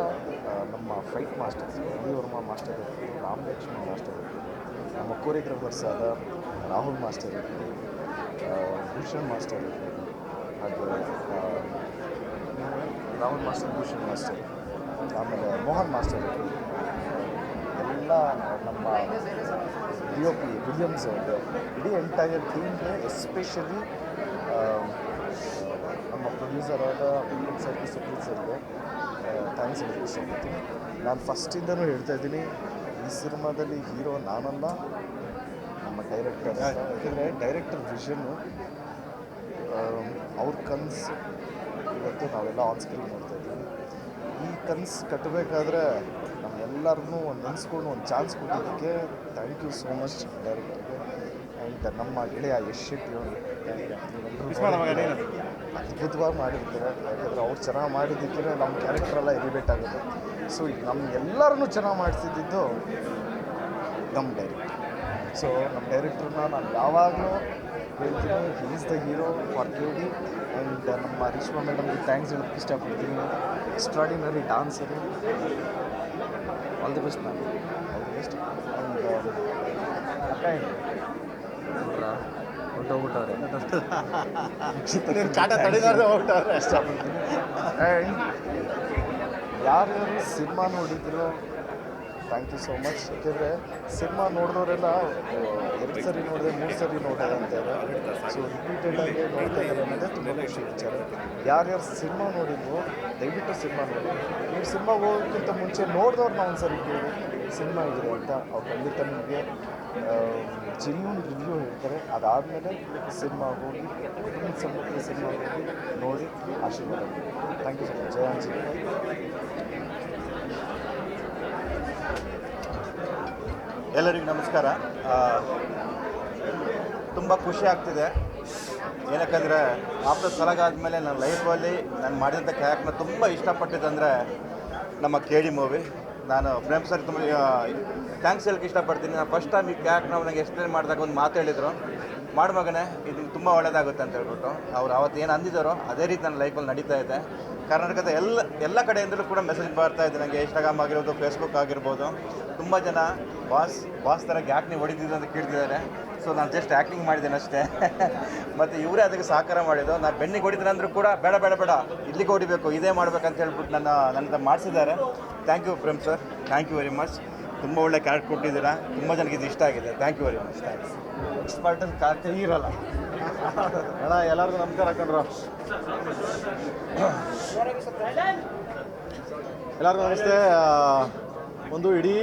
ನಮ್ಮ fight masters, Ravi Varma master ಇರ್ಬೋದು, ರಾಮ್ ಲಕ್ಷ್ಮಣ್ ಮಾಸ್ಟರ್ ಇರ್ಬೋದು, ನಮ್ಮ ಕೋರಿಯೋಗ್ರಾಫರ್ಸ್ ಆದ ರಾಹುಲ್ ಮಾಸ್ಟರ್ ಇರ್ಬೋದು, ಭೂಷಣ್ ಮಾಸ್ಟರ್ ಇರ್ಬೋದು, ಹಾಗೆ ರಾಹುಲ್ ಮಾಸ್ಟರ್, ಭೂಷಣ್ ಮಾಸ್ಟರ್, ಆಮೇಲೆ ಮೋಹನ್ ಮಾಸ್ಟರ್ ಇರ್ಬೋದು, ಎಲ್ಲ ನಮ್ಮ DOP ವಿಲಿಯಮ್ಸ್ ಅವ್ರಿಗೆ, ಇಡೀ ಎಂಟೈರ್ ಟೀಮ್ಗೆ, ಎಸ್ಪೆಷಲಿ ನಮ್ಮ ಪ್ರೊಡ್ಯೂಸರ್ ಆದ ವೆಂಕಟ್ ಸರ್ಗೆ, ಸುಪ್ರೀತ್ ಸರ್ಗೆ ಥ್ಯಾಂಕ್ಸ್ ಹೇಳೋಕ್ಕೆ ಇಷ್ಟಪಡ್ತೀನಿ. ನಾನು ಫಸ್ಟಿಂದನೂ ಹೇಳ್ತಾ ಇದ್ದೀನಿ, ಈ ಸಿನಿಮಾದಲ್ಲಿ ಹೀರೋ ನಾನಲ್ಲ, ನಮ್ಮ ಡೈರೆಕ್ಟರ್. ಯಾಕೆಂದರೆ ಡೈರೆಕ್ಟರ್ ವಿಷನ್ನು, ಅವ್ರ ಕನಸು ಇವತ್ತು ನಾವೆಲ್ಲ ಆನ್ ಸ್ಕ್ರೀನ್ ನೋಡ್ತಾ ಇದ್ದೀವಿ. ಈ ಕನಸು ಕಟ್ಟಬೇಕಾದ್ರೆ ನಮ್ಮೆಲ್ಲರಿಗೂ ಒಂದು ನೆನೆಸ್ಕೊಂಡು ಒಂದು ಚಾನ್ಸ್ ಕೊಟ್ಟಿದ್ದಕ್ಕೆ ಥ್ಯಾಂಕ್ ಯು ಸೋ ಮಚ್ ಡೈರೆಕ್ಟರ್ಗೆ. ಆ್ಯಂಡ್ ನಮ್ಮ ಗೆಳೆಯ ಯಶ್ ಶೆಟ್ಟಿ ಅವರು ಅದ್ಭುತವಾಗಿ ಮಾಡಿರ್ತಾರೆ. ಯಾಕಂದರೆ ಅವ್ರು ಚೆನ್ನಾಗಿ ಮಾಡಿದ್ದಕ್ಕೆ ನಮ್ಮ ಕ್ಯಾರೆಕ್ಟ್ರೆಲ್ಲ ಎಲಿವೇಟ್ ಆಗುತ್ತೆ. ಸೊ ನಮ್ಗೆಲ್ಲರನ್ನೂ ಚೆನ್ನಾಗಿ ಮಾಡಿಸಿದ್ದು ನಮ್ಮ ಡೈರೆಕ್ಟರ್. ಸೊ ನಮ್ಮ ಡೈರೆಕ್ಟ್ರನ್ನ ನಾನು ಯಾವಾಗಲೂ ಹೇಳ್ತೀನಿ, he is the hero for KD. And ನಮ್ಮ ರೇಷ್ಮಾ ಮೇಡಮ್ಗೆ ಥ್ಯಾಂಕ್ಸ್ ಹೇಳೋಕ್ಕೆ ಇಷ್ಟಪಡ್ತೀನಿ. Extraordinary dancer. All the best ma'am, all the best. And ಅಕ್ಕ ಹೊಟ್ಟೋಗ್ಬಿಟ್ಟವ್ರೆ ಕಾಟ ತಡೆದಾರೆ ಹೋಗ್ತಾರೆ ಇಷ್ಟಪಡ್ತೀನಿ. ಆ್ಯಂಡ್ ಯಾರ್ಯಾರು ಸಿನಿಮಾ ನೋಡಿದ್ರು ಥ್ಯಾಂಕ್ ಯು ಸೋ ಮಚ್. ಯಾಕೆಂದರೆ ಸಿನಿಮಾ ನೋಡಿದವರೆಲ್ಲ 2 ಸರಿ ನೋಡಿದೆ, 3 ಸರಿ ನೋಡಿದೆ ಅಂತಾರೆ. ಸೊ ರಿಪೀಟೆಡಾಗಿ ನೋಡ್ತಾ ಇದ್ದಾರೆ ಅನ್ನೋದೇ ತುಂಬ ಖುಷಿ ವಿಚಾರ. ಯಾರ್ಯಾರು ಸಿನಿಮಾ ನೋಡಿದ್ವು ದಯವಿಟ್ಟು ಸಿನಿಮಾ ನೋಡಿ. ನೀವು ಸಿನಿಮಾ ಹೋಗೋಕ್ಕಿಂತ ಮುಂಚೆ ನೋಡಿದವ್ರನ್ನ ಒಂದು ಸರಿ ಕೇಳಿ ಸಿನಿಮಾ ಇದೆ ಅಂತ. ಅವ್ರು ಖಂಡಿತ ನಿಮಗೆ ಜೆನ್ಯೂನ್ ರಿವ್ಯೂ ಹೇಳ್ತಾರೆ. ಅದಾದಮೇಲೆ ಸಿನಿಮಾ ಹೋಗಿ ಸಮುದ್ರ ಸಿನಿಮಾ ಹೋಗಿ ನೋಡಿ ಆಶೀರ್ವಾದ ಮಾಡಿ. Thank you so much. ಜಯಾಂಜಿ. ಎಲ್ಲರಿಗೂ ನಮಸ್ಕಾರ. ತುಂಬ ಖುಷಿ ಆಗ್ತಿದೆ, ಏನಕ್ಕಂದರೆ ಆಫ್ಟರ್ ಸಲಗ ಆದಮೇಲೆ ನನ್ನ ಲೈಫಲ್ಲಿ ನಾನು ಮಾಡಿದಂಥ ಕ್ಯಾರೆಕ್ಟ್ನ ತುಂಬ ಇಷ್ಟಪಟ್ಟಿದ್ದಂದರೆ ನಮ್ಮ KD ಮೂವಿ. ನಾನು ಪ್ರೇಮ್ ಸರ್ ತುಂಬ ಥ್ಯಾಂಕ್ಸ್ ಹೇಳಕ್ಕೆ ಇಷ್ಟಪಡ್ತೀನಿ. ನಾನು ಫಸ್ಟ್ ಟೈಮ್ ಈ ಕ್ಯಾರೆಕ್ಟ್ನ ನನಗೆ ಎಕ್ಸ್ಪ್ಲೇನ್ ಮಾಡಿದಾಗ ಒಂದು ಮಾತು ಹೇಳಿದರು, ಮಾಡಿ ಮಗನೇ ಇದು ತುಂಬ ಒಳ್ಳೆಯದಾಗುತ್ತೆ ಅಂತ ಹೇಳ್ಬಿಟ್ಟು. ಅವ್ರು ಅವತ್ತು ಏನು ಅಂದಿದ್ದಾರೋ ಅದೇ ರೀತಿ ನನ್ನ ಲೈಫಲ್ಲಿ ನಡೀತಾ ಇದೆ. ಕರ್ನಾಟಕದ ಎಲ್ಲ ಕಡೆಯಿಂದಲೂ ಕೂಡ ಮೆಸೇಜ್ ಬರ್ತಾ ಇದೆ ನನಗೆ. ಇನ್ಸ್ಟಾಗ್ರಾಮ್ ಆಗಿರ್ಬೋದು, ಫೇಸ್ಬುಕ್ ಆಗಿರ್ಬೋದು. ತುಂಬ ಜನ ಬಾಸ್ ಥರ ಯಾಕೆ ನೀವು ಹೊಡಿದಿದ್ದು ಅಂತ ಕೇಳ್ತಿದ್ದಾರೆ. ಸೊ ನಾನು ಜಸ್ಟ್ ಆ್ಯಕ್ಟಿಂಗ್ ಮಾಡಿದ್ದೇನೆ ಅಷ್ಟೇ. ಮತ್ತು ಇವರೇ ಅದಕ್ಕೆ ಸಹಕಾರ ಮಾಡಿದ್ದು. ನಾನು ಬೆನ್ನಿಗೆ ಹೊಡಿತೀನಿ ಅಂದರೂ ಕೂಡ ಬೇಡ ಇಲ್ಲಿಗೆ ಹೊಡಿಬೇಕು, ಇದೇ ಮಾಡ್ಬೇಕಂತ ಹೇಳ್ಬಿಟ್ಟು ನನ್ನ ಮಾಡಿಸಿದ್ದಾರೆ. Thank you Prem sir, thank you very much. ತುಂಬ ಒಳ್ಳೆ ಕ್ಯಾರೆಕ್ಟರ್ ಕೊಟ್ಟಿದ್ದೀರಾ, ತುಂಬ ಜನಕ್ಕೆ ಇದು ಇಷ್ಟ ಆಗಿದೆ. Thank you very much. Thanks. ಎಕ್ಸ್ಪರ್ಟನ್ ಕ್ಯಾರೆಕ್ಟರ್ ಇರಲ್ಲ ಅಣ್ಣ. ಎಲ್ಲರಿಗೂ ನಮಸ್ಕಾರ ಕಣ್ರು. ಎಲ್ಲರಿಗೂ ನಮಸ್ತೆ. ಒಂದು ಇಡೀ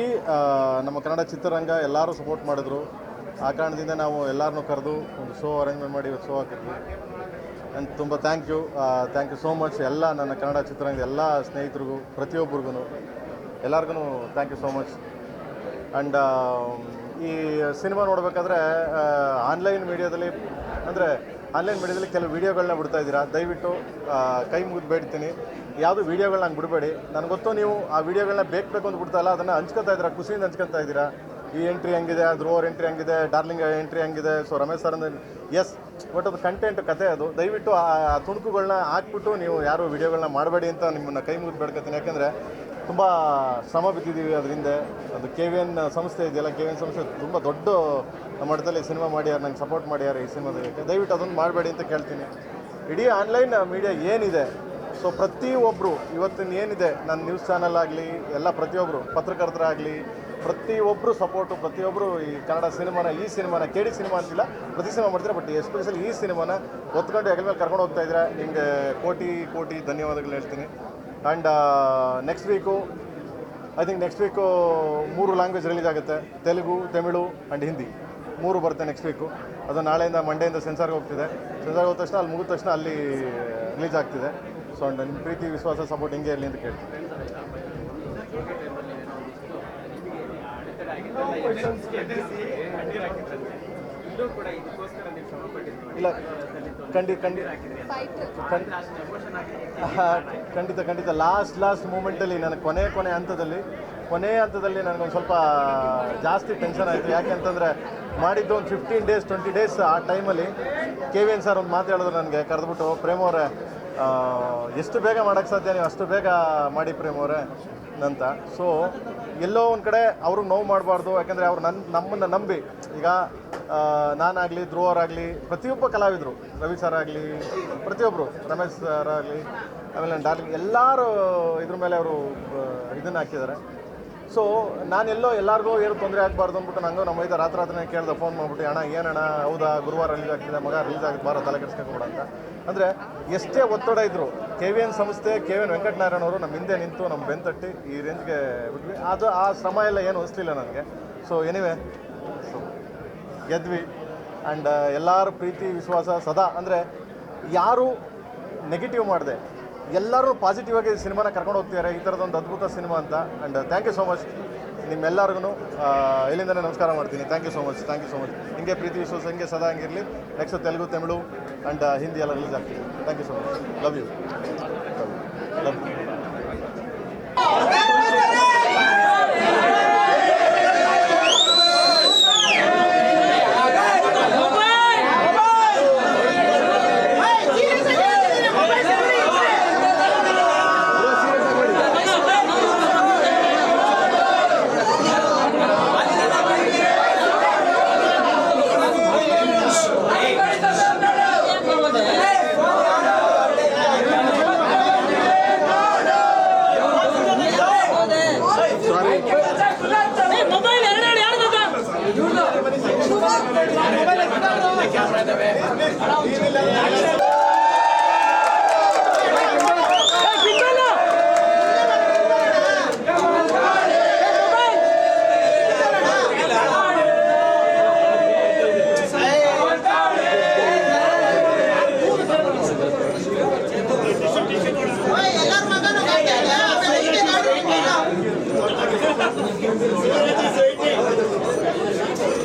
ನಮ್ಮ ಕನ್ನಡ ಚಿತ್ರರಂಗ ಎಲ್ಲರೂ ಸಪೋರ್ಟ್ ಮಾಡಿದ್ರು. ಆ ಕಾರಣದಿಂದ ನಾವು ಎಲ್ಲರನ್ನೂ ಕರೆದು ಒಂದು ಶೋ ಅರೇಂಜ್ಮೆಂಟ್ ಮಾಡಿ ಶೋ ಹಾಕಿದ್ವಿ. ಆ್ಯಂಡ್ ತುಂಬ ಥ್ಯಾಂಕ್ ಯು ಸೋ ಮಚ್ ಎಲ್ಲ ನನ್ನ ಕನ್ನಡ ಚಿತ್ರರಂಗದ ಎಲ್ಲ ಸ್ನೇಹಿತರಿಗೂ, ಪ್ರತಿಯೊಬ್ಬರಿಗೂ ಎಲ್ಲರಿಗೂ thank you so much. And ಈ ಸಿನಿಮಾ ನೋಡಬೇಕಾದ್ರೆ ಆನ್ಲೈನ್ ಮೀಡಿಯಾದಲ್ಲಿ ಕೆಲವು ವೀಡಿಯೋಗಳನ್ನ ಬಿಡ್ತಾ ಇದ್ದೀರಾ. ದಯವಿಟ್ಟು ಕೈ ಮುಗಿದು ಬೇಡ್ತೀನಿ, ಯಾವುದು ವೀಡಿಯೋಗಳನ್ನ ನಂಗೆ ಬಿಡಬೇಡಿ. ನನಗೆ ಗೊತ್ತು ನೀವು ಆ ವೀಡಿಯೋಗಳನ್ನ ಬೇಕು ಅಂತ ಬಿಡ್ತಾಯಿಲ್ಲ, ಅದನ್ನು ಹಂಚ್ಕೊತಾ ಇದ್ದೀರಾ, ಖುಷಿಯಿಂದ ಹಂಚ್ಕೊತಾ ಇದ್ದೀರಾ. ಈ ಎಂಟ್ರಿ ಹೆಂಗಿದೆ, ಧ್ರುವರ್ ಎಂಟ್ರಿ ಹೆಂಗಿದೆ, ಡಾರ್ಲಿಂಗ್ ಎಂಟ್ರಿ ಹೆಂಗಿದೆ, ಸೊ ರಮೇಶ್ ಸರ್ ಅಂದರೆ ಎಸ್, ಬಟ್ ಅದು ಕಂಟೆಂಟ್ ಕತೆ. ಅದು ದಯವಿಟ್ಟು ಆ ತುಣುಕುಗಳನ್ನ ಹಾಕ್ಬಿಟ್ಟು ನೀವು ಯಾರು ವೀಡಿಯೋಗಳನ್ನ ಮಾಡಬೇಡಿ ಅಂತ ನಿಮ್ಮನ್ನು ಕೈ ಮುಗಿದು ಬೇಡ್ಕೊತೀನಿ. ಯಾಕೆಂದರೆ ತುಂಬ ಶ್ರಮ ಬಿದ್ದಿದ್ದೀವಿ ಅದರಿಂದ. ಅದು KVN ಸಂಸ್ಥೆ ಇದೆಯಲ್ಲ, KVN ಸಂಸ್ಥೆ ತುಂಬ ದೊಡ್ಡ ಮಟ್ಟದಲ್ಲಿ ಸಿನಿಮಾ ಮಾಡ್ಯಾರ, ನಂಗೆ ಸಪೋರ್ಟ್ ಮಾಡ್ಯಾರ ಈ ಸಿನಿಮಾದಕ್ಕೆ. ದಯವಿಟ್ಟು ಅದನ್ನು ಮಾಡಬೇಡಿ ಅಂತ ಕೇಳ್ತೀನಿ. ಇಡೀ ಆನ್ಲೈನ್ ಮೀಡಿಯಾ ಏನಿದೆ, ಸೊ ಪ್ರತಿಯೊಬ್ಬರು ಇವತ್ತಿನ ಏನಿದೆ, ನನ್ನ ನ್ಯೂಸ್ ಚಾನಲ್ ಆಗಲಿ ಎಲ್ಲ ಪ್ರತಿಯೊಬ್ಬರು ಪತ್ರಕರ್ತರಾಗಲಿ ಪ್ರತಿಯೊಬ್ಬರು ಸಪೋರ್ಟು, ಪ್ರತಿಯೊಬ್ಬರು ಈ ಕನ್ನಡ ಸಿನಿಮಾನ, ಈ ಸಿನಿಮಾನ KD ಸಿನಿಮಾ ಅಂತಿಲ್ಲ, ಪ್ರತಿ ಸಿನಿಮಾ ಮಾಡ್ತೀರಾ, ಬಟ್ ಎಸ್ಪೆಷಲಿ ಈ ಸಿನಿಮಾನ ಒತ್ಕೊಂಡು ಹೆಗಲ ಮೇಲೆ ಕರ್ಕೊಂಡು ಹೋಗ್ತಾ ಇದ್ದೀರಾ. ನಿಮಗೆ ಕೋಟಿ ಧನ್ಯವಾದಗಳು ಹೇಳ್ತೀನಿ. And next week I think next week 3 language release ಆಗುತ್ತೆ, ತೆಲುಗು, ತಮಿಳು ಆ್ಯಂಡ್ ಹಿಂದಿ 3 ಬರುತ್ತೆ ನೆಕ್ಸ್ಟ್ ವೀಕು. ಅದು ನಾಳೆಯಿಂದ ಮಂಡೆಯಿಂದ ಸೆನ್ಸಾರ್ಗೆ ಹೋಗ್ತಿದೆ. ಸೆನ್ಸಾರ್ಗೆ ಹೋದ ತಕ್ಷಣ ಅಲ್ಲಿ ಮುಗಿದ ತಕ್ಷಣ ಅಲ್ಲಿ ರಿಲೀಸ್ ಆಗ್ತಿದೆ. ಸೊ ನಿಮ್ಮ ಪ್ರೀತಿ ವಿಶ್ವಾಸ ಸಪೋರ್ಟ್ ಹಿಂಗೆ ಇರಲಿ ಅಂತ ಕೇಳ್ತೀನಿ. ಇಲ್ಲ ಖಂಡಿತ ಲಾಸ್ಟ್ ಮೂಮೆಂಟಲ್ಲಿ ನನಗೆ ಕೊನೆ ಹಂತದಲ್ಲಿ ನನಗೊಂದು ಸ್ವಲ್ಪ ಜಾಸ್ತಿ ಟೆನ್ಷನ್ ಆಯಿತು. ಯಾಕೆ ಅಂತಂದರೆ ಮಾಡಿದ್ದು ಒಂದು 15 ಡೇಸ್ 20 ಡೇಸ್ ಆ ಟೈಮಲ್ಲಿ KVN ಸರ್ ಒಂದು ಮಾತು ಹೇಳಿದ್ರು ನನಗೆ ಕರೆದ್ಬಿಟ್ಟು, ಪ್ರೇಮ್ ಅವರೇ ಎಷ್ಟು ಬೇಗ ಮಾಡೋಕ್ಕೆ ಸಾಧ್ಯ, ನೀವು ಅಷ್ಟು ಬೇಗ ಮಾಡಿ ಪ್ರೇಮ್ ಅವರೇ ಅಂತ. ಸೊ ಎಲ್ಲೋ ಒಂದು ಕಡೆ ಅವ್ರಿಗೆ ನೋವು ಮಾಡಬಾರ್ದು, ಯಾಕಂದರೆ ಅವ್ರು ನಮ್ಮನ್ನು ನಂಬಿ, ಈಗ ನಾನಾಗಲಿ, ಧ್ರುವರಾಗಲಿ, ಪ್ರತಿಯೊಬ್ಬ ಕಲಾವಿದರು, ರವಿ ಸರ್ ಆಗಲಿ, ಪ್ರತಿಯೊಬ್ಬರು, ರಮೇಶ್ ಸರ್ ಆಗಲಿ, ಆಮೇಲೆ ನನ್ನ ಡಾರ್ಲಿಂಗ್, ಎಲ್ಲರೂ ಇದ್ರ ಮೇಲೆ ಅವರು ಇದನ್ನು ಹಾಕಿದ್ದಾರೆ. ಸೊ ನಾನೆಲ್ಲೋ ಎಲ್ಲರಿಗೂ ಏನು ತೊಂದರೆ ಆಗಬಾರ್ದು ಅಂದ್ಬಿಟ್ಟು ನಂಗೆ ನಮ್ಮ ಐದು ರಾತ್ರಿ ಕೇಳ್ದೆ, ಫೋನ್ ಮಾಡಿಬಿಟ್ಟು, ಅಣ್ಣ ಏನಣ್ಣ, ಹೌದಾ ಗುರುವಾರ ರಿಲೀಸ್ ಆಗ್ತಿದೆ, ಮಗ ರಿಲೀಸ್ ಆಗುತ್ತೆ, ಬಾರ ತಲೆ ಕೆಡಿಸ್ಕೊಬೇಡ ಅಂತ. ಅಂದರೆ ಎಷ್ಟೇ ಒತ್ತಡ ಇದ್ದರು KVN ಸಂಸ್ಥೆ, KVN ವೆಂಕಟನಾರಾಯಣ ಅವರು ನಮ್ಮ ಹಿಂದೆ ನಿಂತು ನಮ್ಮ ಬೆಂತಟ್ಟಿ ಈ ರೇಂಜ್ಗೆ ಬಿಟ್ವಿ. ಅದು ಆ ಶ್ರಮ ಎಲ್ಲ ಏನು ಅನಿಸ್ಲಿಲ್ಲ ನನಗೆ. So anyway ಗೆದ್ವಿ. ಆ್ಯಂಡ್ ಎಲ್ಲರ ಪ್ರೀತಿ ವಿಶ್ವಾಸ ಸದಾ, ಅಂದರೆ ಯಾರು ನೆಗೆಟಿವ್ ಮಾಡಿದೆ, ಎಲ್ಲರೂ ಪಾಸಿಟಿವ್ ಆಗಿ ಸಿನಿಮಾನ ಕರ್ಕೊಂಡು ಹೋಗ್ತಿದ್ದಾರೆ. ಈ ಥರದೊಂದು ಅದ್ಭುತ ಸಿನಿಮಾ ಅಂತ. And thank you so much ನಿಮ್ಮೆಲ್ಲರಿಗೂ. ಇಲ್ಲಿಂದನೇ ನಮಸ್ಕಾರ ಮಾಡ್ತೀನಿ. Thank you so much. ಹಿಂಗೆ ಪ್ರೀತಿ ವಿಶ್ವಾಸ ಹಿಂಗೆ ಸದಾ ಹಂಗಿರಲಿ. ನೆಕ್ಸ್ಟ್ ತೆಲುಗು, ತಮಿಳು ಆ್ಯಂಡ್ ಹಿಂದಿ ಎಲ್ಲ ರಿಲೀಸ್ ಆಗ್ತೀವಿ. Thank you so much. Love you.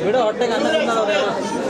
ಬಿಡು ಹೊಟ್ಟೆಗೆ ಅನ್ನ ತಿನ್ನೋರು.